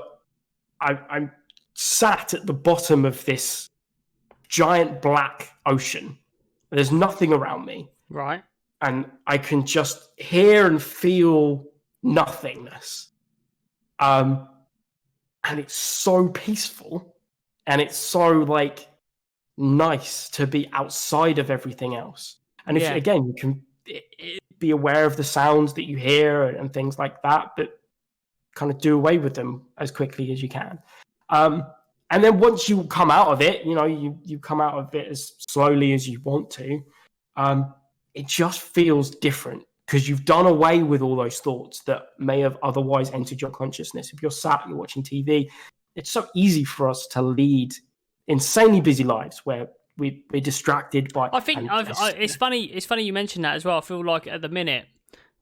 [SPEAKER 2] I'm sat at the bottom of this giant black ocean. There's nothing around me.
[SPEAKER 1] Right.
[SPEAKER 2] And I can just hear and feel nothingness. And it's so peaceful, and it's so like nice to be outside of everything else. And if again, you can be aware of the sounds that you hear and things like that, but kind of do away with them as quickly as you can. And then once you come out of it, you come out of it as slowly as you want to. It just feels different, because you've done away with all those thoughts that may have otherwise entered your consciousness. If you're watching TV, it's so easy for us to lead insanely busy lives where we're distracted by.
[SPEAKER 1] I think it's funny. It's funny you mentioned that as well. I feel like at the minute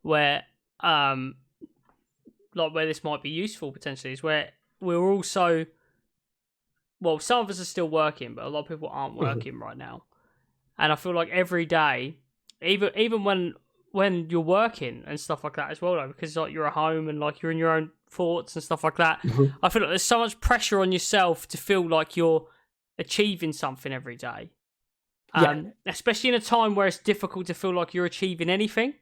[SPEAKER 1] where, where this might be useful potentially is where we're also, some of us are still working, but a lot of people aren't working right now. And I feel like every day, even when you're working and stuff like that as well, because like you're at home and like you're in your own thoughts and stuff like that, I feel like there's so much pressure on yourself to feel like you're achieving something every day. Especially in a time where it's difficult to feel like you're achieving anything.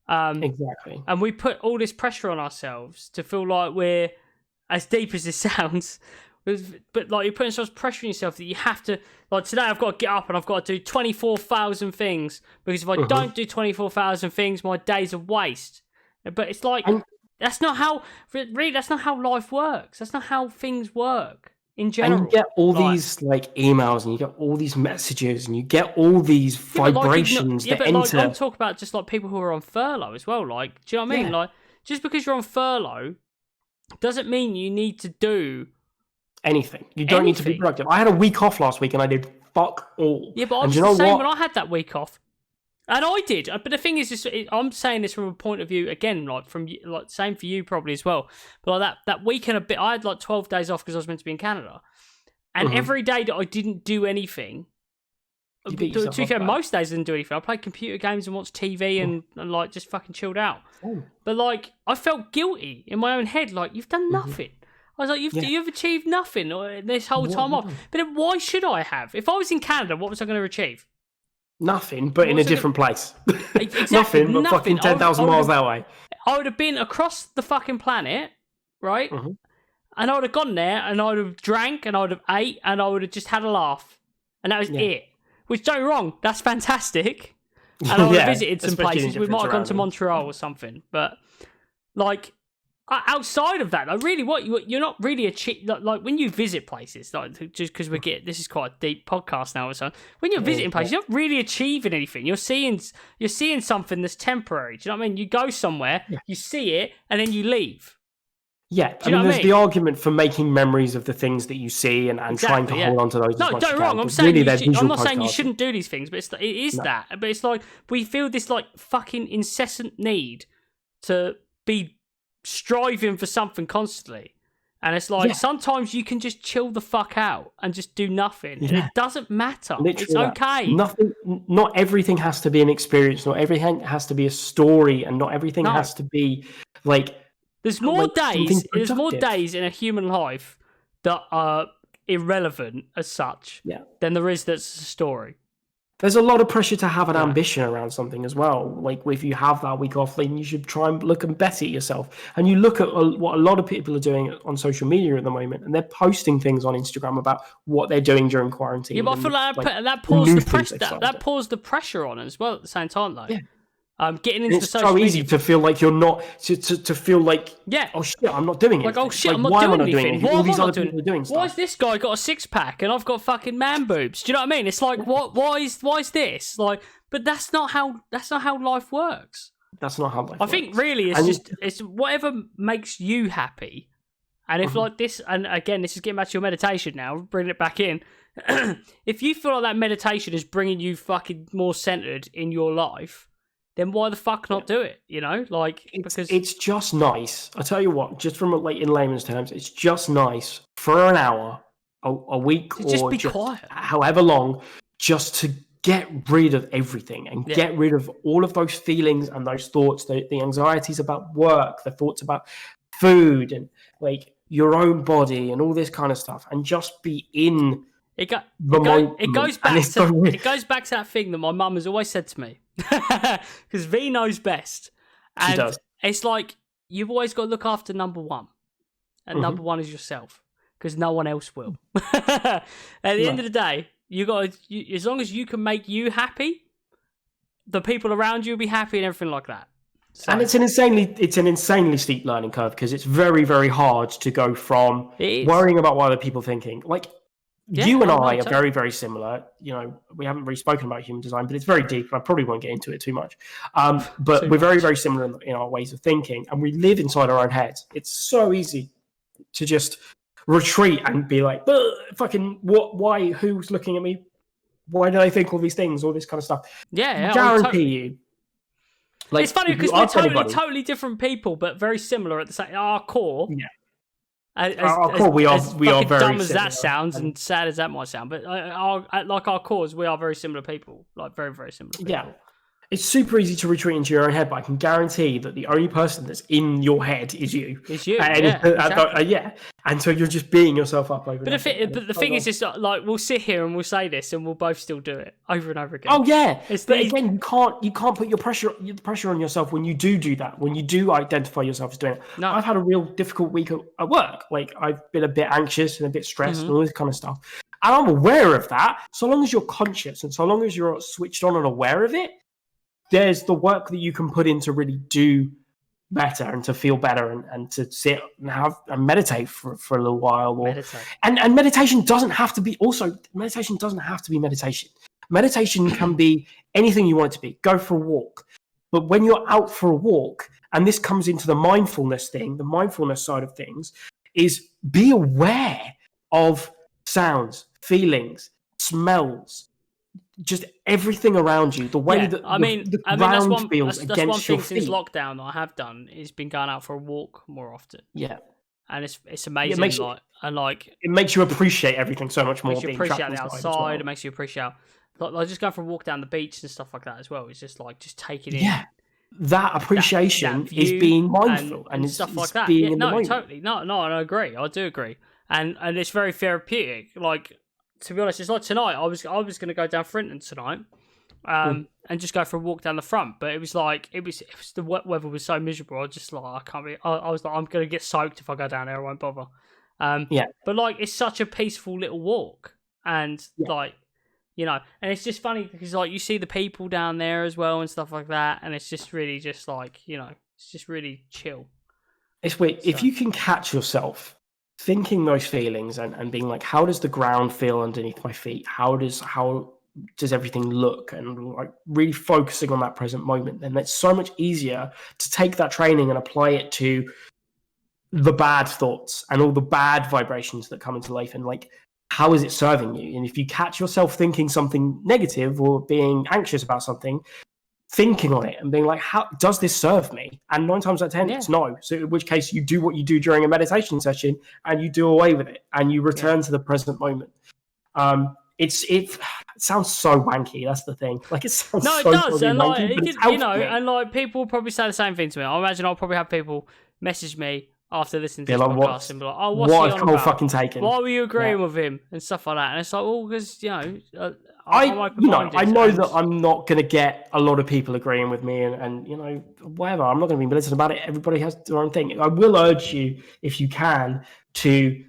[SPEAKER 2] Exactly.
[SPEAKER 1] And we put all this pressure on ourselves to feel like we're, as deep as this sounds, but like you're putting so much pressure on yourself that you have to, like today I've got to get up and I've got to do 24,000 things, because if I don't do 24,000 things, my day's a waste. But it's like, that's not how life works. That's not how things work in general.
[SPEAKER 2] And you get all these like emails, and you get all these messages, and you get all these vibrations that enter.
[SPEAKER 1] I'm talking about just like people who are on furlough as well. Like, do you know what I mean? Like, just because you're on furlough doesn't mean you need to do
[SPEAKER 2] anything. You don't need to be productive. I had a week off last week and I did fuck all.
[SPEAKER 1] Yeah, but I was the same when I had that week off. And I did, but the thing is, I'm saying this from a point of view again, same for you probably as well. But like that week and a bit, I had like 12 days off because I was meant to be in Canada, and every day that I didn't do anything, to be fair, most days I didn't do anything. I played computer games and watched TV and like just fucking chilled out. But like I felt guilty in my own head, like you've done nothing. I was like, you've achieved nothing this whole time off. But then why should I have? If I was in Canada, what was I going to achieve?
[SPEAKER 2] Nothing, but in a different place.
[SPEAKER 1] Exactly,
[SPEAKER 2] nothing, but fucking 10,000 miles that way.
[SPEAKER 1] I would have been across the fucking planet, right? And I would have gone there, and I would have drank, and I would have ate, and I would have just had a laugh. And that was it. Which, don't get me wrong, that's fantastic. And I would have visited some places. We might have gone to Montreal or something. But, like, outside of that, like, really, you're not really like when you visit places, like just because this is quite a deep podcast now or something. When you're visiting places, you're not really achieving anything. You're seeing something that's temporary. Do you know what I mean? You go somewhere, you see it, and then you leave.
[SPEAKER 2] Yeah, there's the argument for making memories of the things that you see and trying to hold on to those.
[SPEAKER 1] No, don't get wrong. I'm not saying you shouldn't do these things, but it is that. But it's like we feel this like fucking incessant need to be striving for something constantly, and it's like sometimes you can just chill the fuck out and just do nothing. And it doesn't matter. Literally it's okay.
[SPEAKER 2] Not everything has to be an experience. Not everything has to be a story, and not everything has to be like.
[SPEAKER 1] There's more days. There's more days in a human life that are irrelevant as such than there is that's a story.
[SPEAKER 2] There's a lot of pressure to have an ambition around something as well. Like if you have that week off, then you should try and look and better yourself. And you look at what a lot of people are doing on social media at the moment, and they're posting things on Instagram about what they're doing during quarantine.
[SPEAKER 1] Yeah, but I feel like that pours the pressure. That pours the pressure on as well at the same time, though. Yeah. Getting into the social media. It's so easy
[SPEAKER 2] to feel like you're not to feel like oh shit, I'm not doing it.
[SPEAKER 1] Like, oh shit, I'm not doing anything. Why am I not doing stuff? Why has this guy got a 6-pack and I've got fucking man boobs? Do you know what I mean? It's like why is this? Like, but that's not how life works.
[SPEAKER 2] That's not how life works. I
[SPEAKER 1] think really it's whatever makes you happy. And if like this, and again, this is getting back to your meditation now, bringing it back in. If you feel like that meditation is bringing you fucking more centered in your life, then why the fuck not do it? You know, like because
[SPEAKER 2] it's just nice. I tell you what, just from like in layman's terms, it's just nice for an hour, a week, or
[SPEAKER 1] just be quiet,
[SPEAKER 2] however long, just to get rid of everything and get rid of all of those feelings and those thoughts, the anxieties about work, the thoughts about food and like your own body and all this kind of stuff, and just be in. It
[SPEAKER 1] goes back to that thing that my mum has always said to me, because V knows best. And
[SPEAKER 2] she does.
[SPEAKER 1] It's like you've always got to look after number one, and number one is yourself, because no one else will. At the end of the day, as long as you can make you happy, the people around you will be happy and everything like that. So.
[SPEAKER 2] And it's an insanely steep learning curve, because it's very, very hard to go from worrying about what other people are thinking. Like. You and I are very, very similar. You know, we haven't really spoken about human design, but it's very deep. I probably won't get into it too much. But we're very, very similar in our ways of thinking, and we live inside our own heads. It's so easy to just retreat and be like, fucking, what, why, who's looking at me? Why do I think all these things, all this kind of stuff?
[SPEAKER 1] Yeah,
[SPEAKER 2] I guarantee you.
[SPEAKER 1] Like, it's funny because we're totally different people, but very similar at the same, our core.
[SPEAKER 2] Yeah.
[SPEAKER 1] We are very dumb as that sounds and sad as that might sound, but our cause, we are very similar people, like very, very similar people.
[SPEAKER 2] Yeah, it's super easy to retreat into your own head, but I can guarantee that the only person that's in your head is you.
[SPEAKER 1] It's you.
[SPEAKER 2] Exactly. And so you're just beating yourself up over.
[SPEAKER 1] But the thing is, it's like we'll sit here and we'll say this, and we'll both still do it over and over again.
[SPEAKER 2] Oh yeah, again, you can't put your pressure on yourself when you do that. When you do identify yourself as doing it. No. I've had a real difficult week at work. Like I've been a bit anxious and a bit stressed and all this kind of stuff. And I'm aware of that. So long as you're conscious and so long as you're switched on and aware of it, there's the work that you can put in to really do better and to feel better and to sit and meditate for a little while. And meditation doesn't have to be meditation. Meditation can be anything you want it to be. Go for a walk. But when you're out for a walk, and this comes into the mindfulness thing, the mindfulness side of things, is be aware of sounds, feelings, smells, just everything around you, the way that the ground feels against your feet. That's one thing
[SPEAKER 1] since lockdown that I have done is been going out for a walk more often.
[SPEAKER 2] Yeah.
[SPEAKER 1] And it's amazing.
[SPEAKER 2] It makes you appreciate everything so much more.
[SPEAKER 1] It makes you appreciate the outside. It makes you appreciate like just going for a walk down the beach and stuff like that as well. It's just like just taking in.
[SPEAKER 2] Yeah, that appreciation is being mindful and
[SPEAKER 1] stuff like that.
[SPEAKER 2] Being in the moment.
[SPEAKER 1] Totally. No, I agree. I do agree. And it's very therapeutic. Like, to be honest, it's like tonight. I was going to go down Frinton tonight, and just go for a walk down the front. But it was the weather was so miserable. I was just like, I can't be. I was like, I'm going to get soaked if I go down there. I won't bother. But like, it's such a peaceful little walk, and like, you know, and it's just funny because like you see the people down there as well and stuff like that, and it's just really just like, you know, it's just really chill.
[SPEAKER 2] It's weird if you can catch yourself thinking those feelings and being like, how does the ground feel underneath my feet? How does everything look? And like really focusing on that present moment, then it's so much easier to take that training and apply it to the bad thoughts and all the bad vibrations that come into life. And like, how is it serving you? And if you catch yourself thinking something negative or being anxious about something, thinking on it and being like, how does this serve me? And 9 times out of 10, it's no. So in which case you do what you do during a meditation session and you do away with it and you return to the present moment. It sounds so wanky. That's the thing. Like, it sounds
[SPEAKER 1] it does. And wanky, and like people will probably say the same thing to me. I imagine I'll probably have people message me after listening to this podcast and be like, oh, what's he on about?
[SPEAKER 2] Fucking taken?
[SPEAKER 1] Why were you agreeing with him and stuff like that? And it's like, well, because, you know,
[SPEAKER 2] I know that I'm not going to get a lot of people agreeing with me and you know, whatever. I'm not going to be militant about it. Everybody has their own thing. I will urge you, if you can, to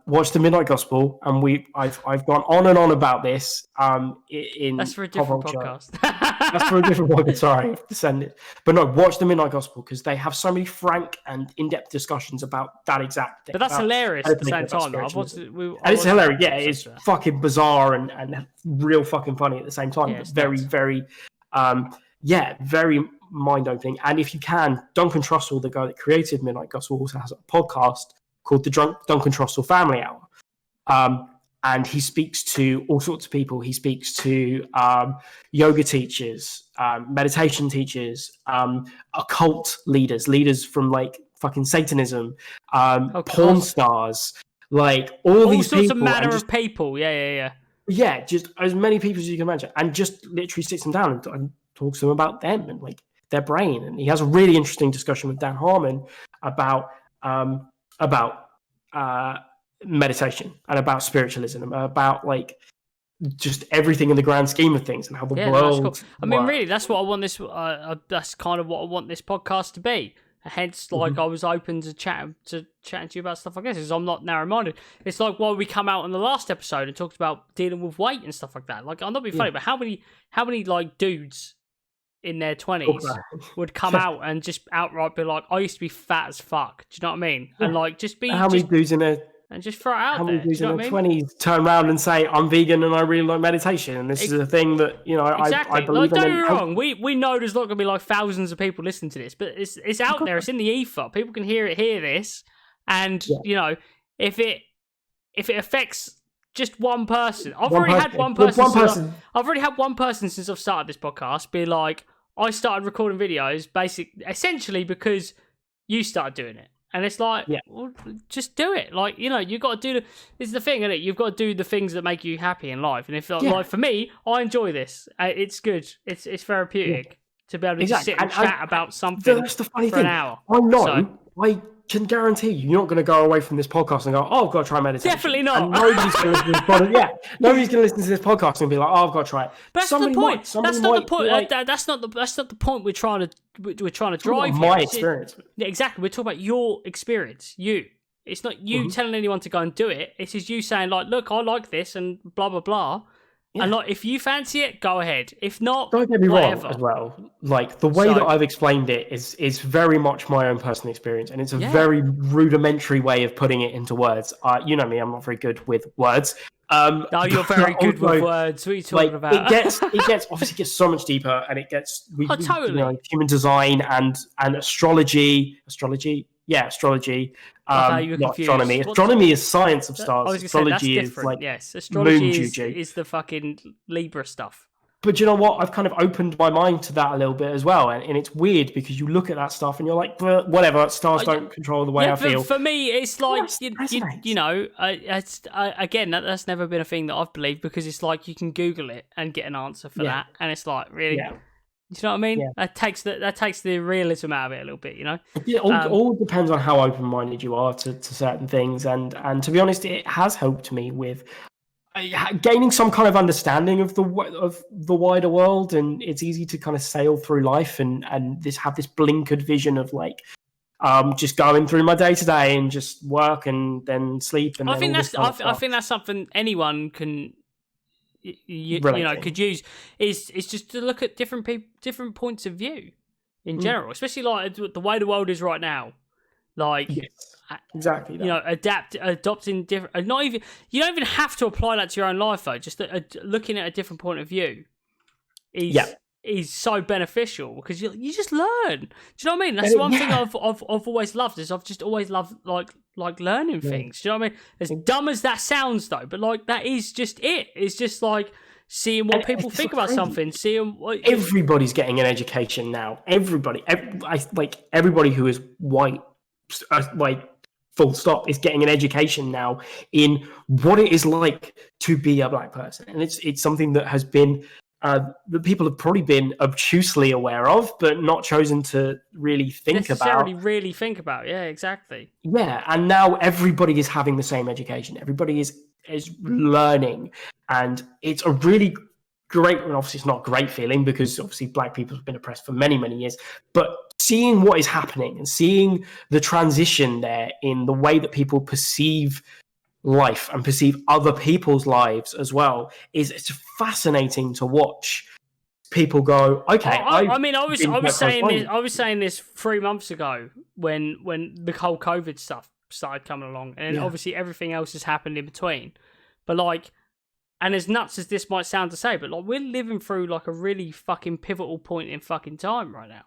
[SPEAKER 2] watch the Midnight Gospel, and I've gone on and on about this.
[SPEAKER 1] That's for a different podcast.
[SPEAKER 2] That's for a different podcast. Sorry, I have to send it. But no, watch the Midnight Gospel because they have so many frank and in-depth discussions about that exact thing.
[SPEAKER 1] But that's hilarious at the same time.
[SPEAKER 2] It's hilarious. Yeah, it's fucking bizarre and real fucking funny at the same time. But very, very, very mind-opening. And if you can, Duncan Trussell, the guy that created Midnight Gospel, also has a podcast called the Duncan Trussell Family Hour. And he speaks to all sorts of people. He speaks to yoga teachers, meditation teachers, occult leaders from like fucking Satanism, porn stars, like all these
[SPEAKER 1] sorts
[SPEAKER 2] people.
[SPEAKER 1] of manner of people. Yeah.
[SPEAKER 2] Yeah, just as many people as you can imagine. And just literally sits them down and talks to them about them and like their brain. And he has a really interesting discussion with Dan Harmon about meditation and about spiritualism, about like just everything in the grand scheme of things and how the world.
[SPEAKER 1] Cool. I mean, really, that's what I want this. That's kind of what I want this podcast to be. Hence, like, I was open to chatting to you about stuff like this, because I'm not narrow-minded. It's like why we come out in the last episode and talked about dealing with weight and stuff like that. Like, I'm not being funny, but how many like dudes in their 20s would come out and just outright be like, I used to be fat as fuck. Do you know what I mean? Yeah. And like, just be...
[SPEAKER 2] How many dudes in their...
[SPEAKER 1] And just throw it out
[SPEAKER 2] there. How many dudes
[SPEAKER 1] in
[SPEAKER 2] their 20s turn around and say, I'm vegan and I really like meditation, and this is a thing that, you know, I believe in.
[SPEAKER 1] Don't get me wrong. We know there's not going to be like thousands of people listening to this, but it's out there. It's in the ether. People can hear this. And, you know, if it affects just one person... I've already had one person since I've started this podcast be like, I started recording videos essentially because you started doing it. And it's like, well, just do it. Like, you know, you got to do this is the thing, isn't it? You've got to do the things that make you happy in life. And if like for me, I enjoy this. It's good. It's therapeutic to be able to just sit and chat about something
[SPEAKER 2] that's the funny
[SPEAKER 1] for
[SPEAKER 2] thing.
[SPEAKER 1] An hour.
[SPEAKER 2] I know. I can guarantee you're not going to go away from this podcast and go, oh, I've got to try meditation.
[SPEAKER 1] Definitely not.
[SPEAKER 2] And nobody's going to listen to this podcast. Nobody's going to listen to this podcast and be like, oh, I've got to try it.
[SPEAKER 1] But that's the point. That's not the point. That's not the point we're trying to drive.
[SPEAKER 2] My experience.
[SPEAKER 1] Yeah, exactly. We're talking about your experience. You. It's not you telling anyone to go and do it. It's just you saying like, look, I like this and blah blah blah. Yeah. And like, if you fancy it, go ahead. If not,
[SPEAKER 2] don't get me wrong as well. Like the way that I've explained it is very much my own personal experience, and it's a very rudimentary way of putting it into words. You know me; I'm not very good with words.
[SPEAKER 1] No, you're very good with words. What are you talking about?
[SPEAKER 2] It gets so much deeper, and it gets
[SPEAKER 1] totally.
[SPEAKER 2] You know, human design and astrology. astrology.
[SPEAKER 1] Okay, you're
[SPEAKER 2] Not
[SPEAKER 1] confused.
[SPEAKER 2] astronomy. Astronomy is science of stars.
[SPEAKER 1] I was
[SPEAKER 2] Astrology
[SPEAKER 1] that's
[SPEAKER 2] is
[SPEAKER 1] different.
[SPEAKER 2] like
[SPEAKER 1] Yes,
[SPEAKER 2] moon
[SPEAKER 1] astrology
[SPEAKER 2] juju.
[SPEAKER 1] is the fucking Libra stuff.
[SPEAKER 2] But you know what? I've kind of opened my mind to that a little bit as well. And it's weird because you look at that stuff and you're like, whatever, stars don't control the way I feel.
[SPEAKER 1] For me, it's like,
[SPEAKER 2] you
[SPEAKER 1] know, again, that's never been a thing that I've believed, because it's like you can Google it and get an answer for that. And it's like, really?
[SPEAKER 2] Yeah.
[SPEAKER 1] Do you know what I mean?
[SPEAKER 2] Yeah.
[SPEAKER 1] That takes the realism out of it a little bit, you know?
[SPEAKER 2] Yeah, all depends on how open-minded you are to certain things. And to be honest, it has helped me with gaining some kind of understanding of the wider world, and it's easy to kind of sail through life and have this blinkered vision of like just going through my day to day and just work and then sleep. And
[SPEAKER 1] I think that's something anyone can could use is just to look at different points of view in general, especially like the way the world is right now. Like,
[SPEAKER 2] yes, exactly.
[SPEAKER 1] You know, adopting different. Not even you don't even have to apply that to your own life though. Just looking at a different point of view is so beneficial, because you just learn. Do you know what I mean? That's one thing I've always loved, is I've just always loved like learning things. Do you know what I mean? As dumb as that sounds though, but like that is just it. It's just like seeing what people think about something. Seeing
[SPEAKER 2] everybody's getting an education now. Everybody who is white, like full stop, is getting an education now in what it is like to be a black person, and it's something that has been that people have probably been obtusely aware of, but not chosen to really think about.
[SPEAKER 1] Yeah, exactly.
[SPEAKER 2] Yeah, and now everybody is having the same education. Everybody is learning, and it's a really great. And obviously, it's not a great feeling, because obviously black people have been oppressed for many, many years, but seeing what is happening and seeing the transition there in the way that people perceive life and perceive other people's lives as well it's fascinating to watch people go, okay.
[SPEAKER 1] I was saying this 3 months ago when the whole COVID stuff started coming along, and obviously everything else has happened in between. But like, and as nuts as this might sound to say, but like, we're living through like a really fucking pivotal point in fucking time right now.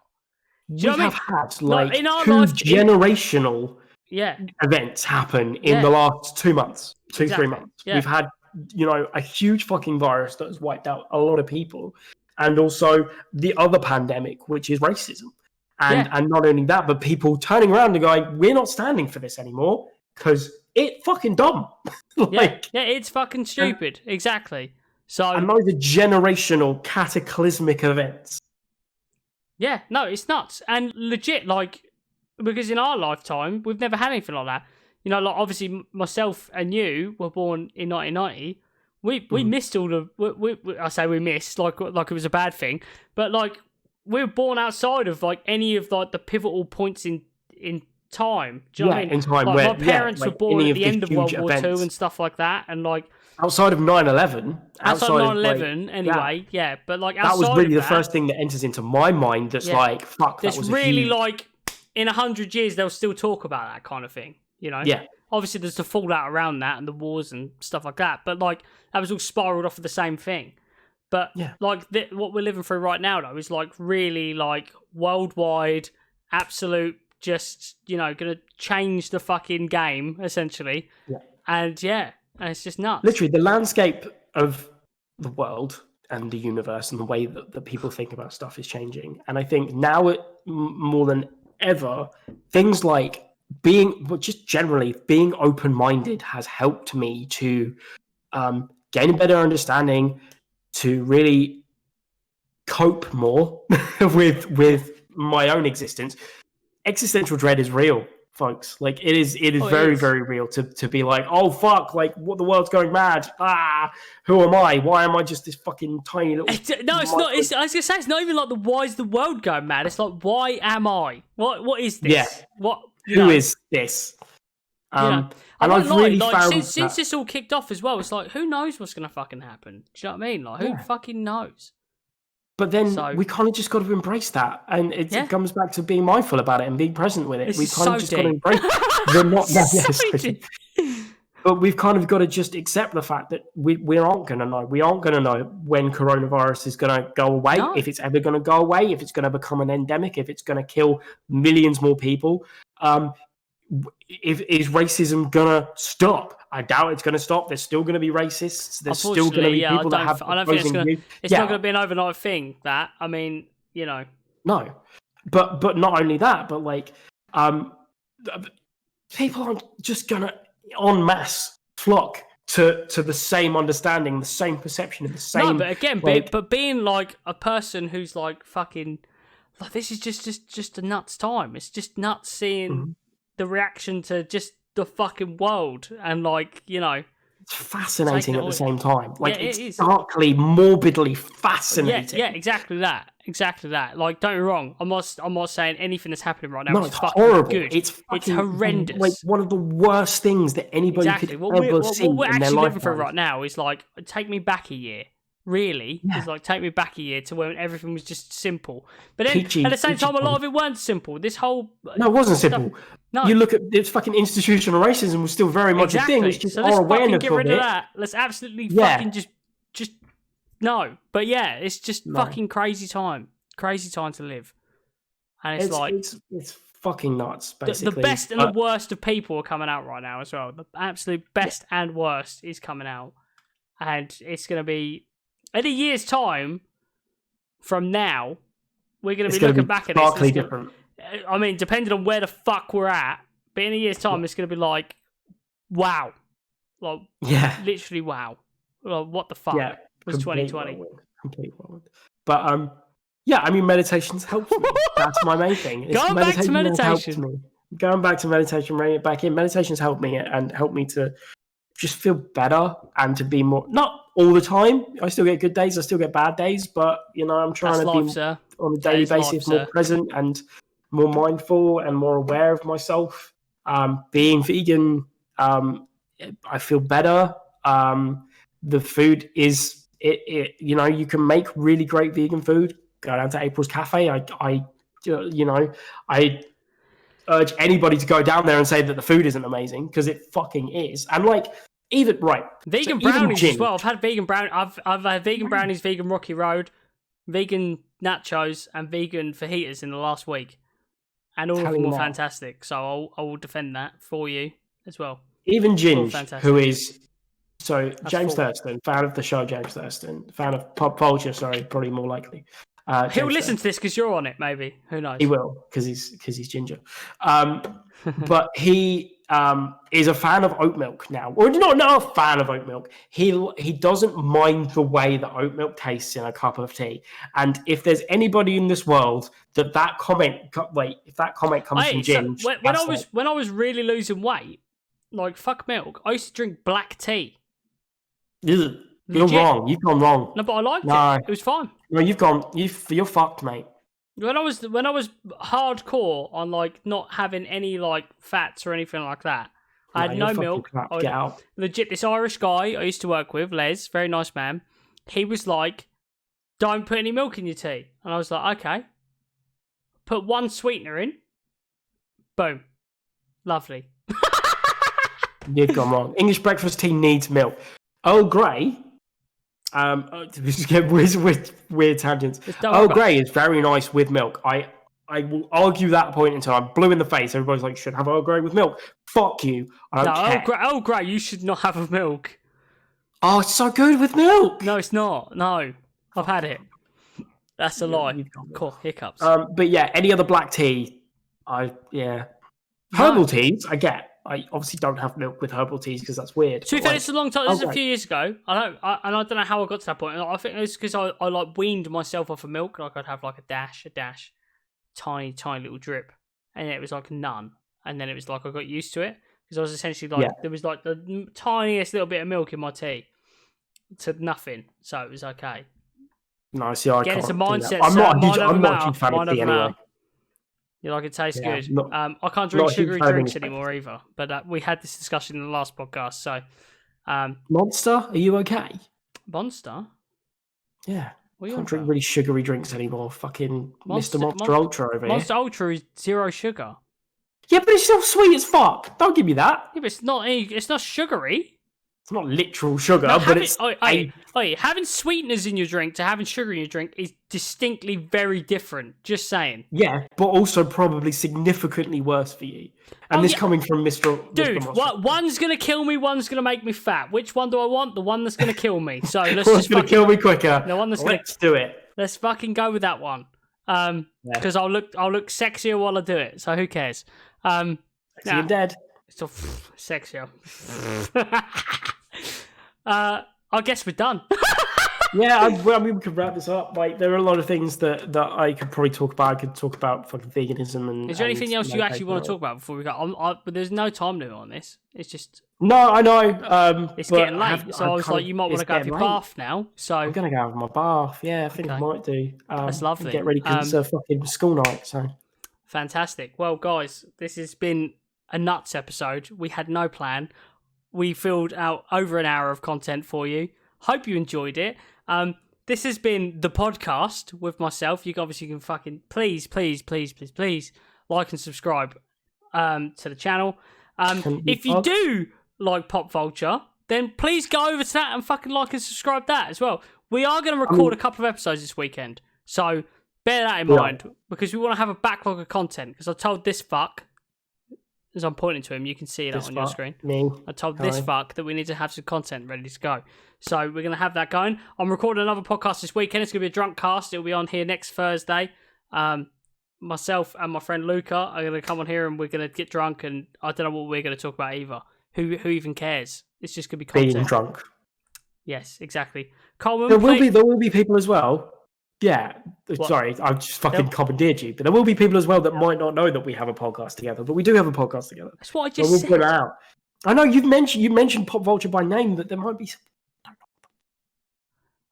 [SPEAKER 2] We have had like in our life, generational events happen in the last 2 months, 3 months. Yeah. We've had, a huge fucking virus that has wiped out a lot of people, and also the other pandemic, which is racism. And not only that, but people turning around and going, we're not standing for this anymore because it's fucking dumb.
[SPEAKER 1] It's fucking stupid. Exactly.
[SPEAKER 2] And those are generational cataclysmic events.
[SPEAKER 1] Yeah, no, it's nuts. And legit, like, because in our lifetime, we've never had anything like that. You know, like, obviously, myself and you were born in 1990. We missed all the... I say we missed, like it was a bad thing. But, like, we were born outside of, like, any of, like, the pivotal points in time. Do you know what I mean?
[SPEAKER 2] In time
[SPEAKER 1] like,
[SPEAKER 2] where...
[SPEAKER 1] my parents were born at the end of World War II and stuff like that. And, like...
[SPEAKER 2] Outside of 9/11.
[SPEAKER 1] Outside of 9/11, anyway, yeah. But, like, outside
[SPEAKER 2] that was really the first thing that enters into my mind that's like, fuck, that was
[SPEAKER 1] really, like, in 100 years, they'll still talk about that kind of thing, you know?
[SPEAKER 2] Yeah.
[SPEAKER 1] Obviously, there's the fallout around that and the wars and stuff like that. But, like, that was all spiraled off of the same thing. But, like, what we're living through right now, though, is, like, really, like, worldwide, absolute, just, going to change the fucking game, essentially. Yeah. And, and it's just nuts.
[SPEAKER 2] Literally, the landscape of the world and the universe and the way that people think about stuff is changing. And I think now, more than ever, things like just generally being open-minded has helped me to gain a better understanding, to really cope more with my own existence. Existential dread is real, folks. Like, it is very, very real to be like, oh fuck, like, what, the world's going mad. Who am I? Why am I just this fucking tiny little...
[SPEAKER 1] No, it's not. I was gonna say, it's not even like why is the world going mad? It's like, why am I? What is this?
[SPEAKER 2] Yeah.
[SPEAKER 1] What?
[SPEAKER 2] Who is this? And I've really found
[SPEAKER 1] since this all kicked off as well, it's like, who knows what's gonna fucking happen? Do you know what I mean? Like, who fucking knows?
[SPEAKER 2] But then we kind of just got to embrace that, and it comes back to being mindful about it and being present with it. We kind of just got to embrace it. But we've kind of got to just accept the fact that we aren't going to know. We aren't going to know when coronavirus is going to go away, if it's ever going to go away, if it's going to become an endemic, if it's going to kill millions more people. is racism gonna stop? I doubt it's gonna stop. There's still gonna be racists. There's still gonna be people that have opposing views.
[SPEAKER 1] It's not gonna be an overnight thing. That, I mean,
[SPEAKER 2] No, but not only that, but like, people aren't just gonna en masse flock to the same understanding, the same perception, and the same.
[SPEAKER 1] No, but again, but being like a person who's like fucking, like, this is just a nuts time. It's just nuts seeing the reaction to just the fucking world, and like,
[SPEAKER 2] it's fascinating at the same time. Like,
[SPEAKER 1] yeah,
[SPEAKER 2] it's darkly, morbidly fascinating.
[SPEAKER 1] Yeah, exactly that. Like, don't be wrong. I'm not saying anything that's happening right now.
[SPEAKER 2] No, it's horrible.
[SPEAKER 1] Good. It's horrendous.
[SPEAKER 2] Like, one of the worst things that anybody could ever see
[SPEAKER 1] what we're
[SPEAKER 2] in their
[SPEAKER 1] actually
[SPEAKER 2] life.
[SPEAKER 1] living through right now is like, take me back a year. Really, it's like, take me back a year to when everything was just simple. But then at the same time, a lot of it weren't simple. This whole
[SPEAKER 2] it wasn't simple. No, you look at it's fucking institutional racism was still very much a thing. It's just our awareness
[SPEAKER 1] get rid of that. Let's absolutely fucking just no. But yeah, it's just fucking crazy time to live, and
[SPEAKER 2] it's fucking nuts. Basically,
[SPEAKER 1] the best and the worst of people are coming out right now as well. The absolute best and worst is coming out, and it's gonna be. In a year's time from now, we're going to be looking back at this.
[SPEAKER 2] Different.
[SPEAKER 1] I mean, depending on where the fuck we're at, but in a year's time, it's going to be like, wow. Like, literally wow. Like, what the fuck was 2020?
[SPEAKER 2] Complete whirlwind. But, I mean, meditation's helped me. That's my main thing.
[SPEAKER 1] Going back to meditation.
[SPEAKER 2] Going back to meditation, bringing it back in. Meditation's helped me and helped me to just feel better and to be more, not all the time. I still get good days, I still get bad days, but I'm trying to be on a daily basis more present and more mindful and more aware of myself. Being vegan, I feel better. The food is you can make really great vegan food. Go down to April's Cafe. I urge anybody to go down there and say that the food isn't amazing, because it fucking is. And like,
[SPEAKER 1] vegan brownies as well. I've had vegan I've had vegan brownies, vegan Rocky Road, vegan nachos, and vegan fajitas in the last week, and all of them were fantastic. So I will defend that for you as well.
[SPEAKER 2] Even Ginge, who is James Thurston, fan of the show, James Thurston, fan of pop culture. Sorry, probably more likely.
[SPEAKER 1] He'll listen to this because you're on it. Maybe, who knows?
[SPEAKER 2] He will, because he's ginger. But he is a fan of oat milk now, or not a fan of oat milk. He doesn't mind the way that oat milk tastes in a cup of tea. And if there's anybody in this world that comment, if that comment comes from Ginge,
[SPEAKER 1] when I was really losing weight, like, fuck milk, I used to drink black tea.
[SPEAKER 2] You're wrong. You've gone wrong.
[SPEAKER 1] No, but I liked it. It was fine.
[SPEAKER 2] No, you're fucked, mate.
[SPEAKER 1] When I was hardcore on like not having any like fats or anything like that, I had no milk.
[SPEAKER 2] Get out.
[SPEAKER 1] Legit, this Irish guy I used to work with, Les, very nice man. He was like, "Don't put any milk in your tea," and I was like, "Okay." Put one sweetener in. Boom, lovely.
[SPEAKER 2] You've gone wrong. English breakfast tea needs milk. Earl Grey. Weird tangents. Earl Grey is very nice with milk. I will argue that point until I'm blue in the face. Everybody's like, should have Earl Grey with milk. Fuck you. I don't care.
[SPEAKER 1] Earl Grey, you should not have a milk.
[SPEAKER 2] Oh, it's so good with milk.
[SPEAKER 1] No, it's not. No, I've had it. That's a lie. Cool, hiccups.
[SPEAKER 2] But yeah, any other black tea, herbal teas, I get. I obviously don't have milk with herbal teas because that's weird.
[SPEAKER 1] To be fair, it's a long time. This is a few years ago. I don't know how I got to that point. I think it was because I like weaned myself off of milk. Like, I'd have like a dash, tiny little drip, and it was like none. And then it was like I got used to it because I was essentially like there was like the tiniest little bit of milk in my tea to nothing, so it was okay.
[SPEAKER 2] No, see, I can't.
[SPEAKER 1] It's a mindset.
[SPEAKER 2] I'm not a huge fan of tea anyway.
[SPEAKER 1] You like it tastes good. I can't drink sugary drinks anymore either. But we had this discussion in the last podcast. So,
[SPEAKER 2] Monster, are you okay?
[SPEAKER 1] Monster?
[SPEAKER 2] Yeah. I can't drink really sugary drinks anymore. Fucking Mr. Monster Ultra over here.
[SPEAKER 1] Monster Ultra is 0 sugar.
[SPEAKER 2] Yeah, but it's still sweet as fuck. Don't give me that.
[SPEAKER 1] Yeah, but it's not sugary.
[SPEAKER 2] It's not literal sugar,
[SPEAKER 1] Now,
[SPEAKER 2] but it's...
[SPEAKER 1] having sweeteners in your drink to having sugar in your drink is distinctly very different. Just saying.
[SPEAKER 2] Yeah, but also probably significantly worse for you. And this coming from Mr.
[SPEAKER 1] Dude, one's going to kill me, one's going to make me fat. Which one do I want? The one that's going to kill me. So let's just
[SPEAKER 2] going to kill me quicker.
[SPEAKER 1] The one that's
[SPEAKER 2] Let's do it.
[SPEAKER 1] Let's fucking go with that one. Because I'll look sexier while I do it. So who cares?
[SPEAKER 2] Sexy and dead.
[SPEAKER 1] So sexier. I guess we're done.
[SPEAKER 2] Yeah, I mean, we could wrap this up. Like, there are a lot of things that I could probably talk about. I could talk about fucking veganism and.
[SPEAKER 1] Is there anything else you actually want to talk about before we go? But there's no time limit on this. It's just.
[SPEAKER 2] No, I know.
[SPEAKER 1] It's getting late, so I was like, you might want to go have your bath now. So
[SPEAKER 2] I'm gonna go have my bath. Yeah, I think I might do.
[SPEAKER 1] That's lovely.
[SPEAKER 2] Get ready because it's a fucking school night. So.
[SPEAKER 1] Fantastic. Well, guys, this has been a nuts episode. We had no plan. We filled out over an hour of content for you. Hope you enjoyed it. This has been the podcast with myself. You obviously can fucking please like and subscribe to the channel. If you do like Pop Vulture, then please go over to that and fucking like and subscribe that as well. We are going to record a couple of episodes this weekend, so bear that in mind because we want to have a backlog of content. Because I told this fuck. As I'm pointing to him, you can see that on your screen. I told this fuck that we need to have some content ready to go. So we're going to have that going. I'm recording another podcast this weekend. It's going to be a drunk cast. It'll be on here next Thursday. Myself and my friend Louka are going to come on here and we're going to get drunk. And I don't know what we're going to talk about either. Who even cares? It's just going to be content.
[SPEAKER 2] Being drunk.
[SPEAKER 1] Yes, exactly. Coleman,
[SPEAKER 2] there will be people as well. Yeah, sorry, I've just fucking commandeered you. But there will be people as well that might not know that we have a podcast together, but we do have a podcast together.
[SPEAKER 1] That's what I just said.
[SPEAKER 2] We'll put it out. I know you mentioned Pop Vulture by name, but there might be.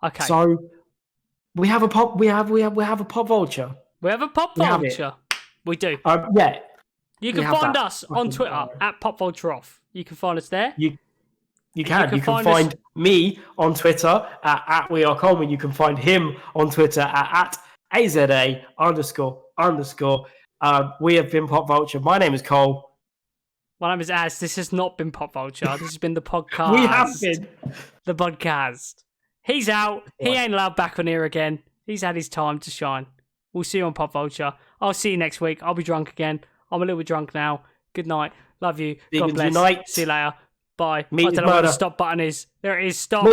[SPEAKER 1] Okay.
[SPEAKER 2] So we have a pop. We have a Pop Vulture.
[SPEAKER 1] We have a Pop Vulture. We do.
[SPEAKER 2] Yeah.
[SPEAKER 1] You can find us on Twitter at Pop Vulture Off. You can find us there.
[SPEAKER 2] You can find me on Twitter at We Are Coleman. You can find him on Twitter at AZA__. We have been Pop Vulture. My name is Cole.
[SPEAKER 1] My name is Az. This has not been Pop Vulture. This has been the podcast.
[SPEAKER 2] We have been.
[SPEAKER 1] The PodcAZt. He's out. He ain't allowed back on here again. He's had his time to shine. We'll see you on Pop Vulture. I'll see you next week. I'll be drunk again. I'm a little bit drunk now. Good night. Love you. God bless.
[SPEAKER 2] Unite.
[SPEAKER 1] See you later. Bye.
[SPEAKER 2] I
[SPEAKER 1] don't know what the stop button is. There it is. Stop.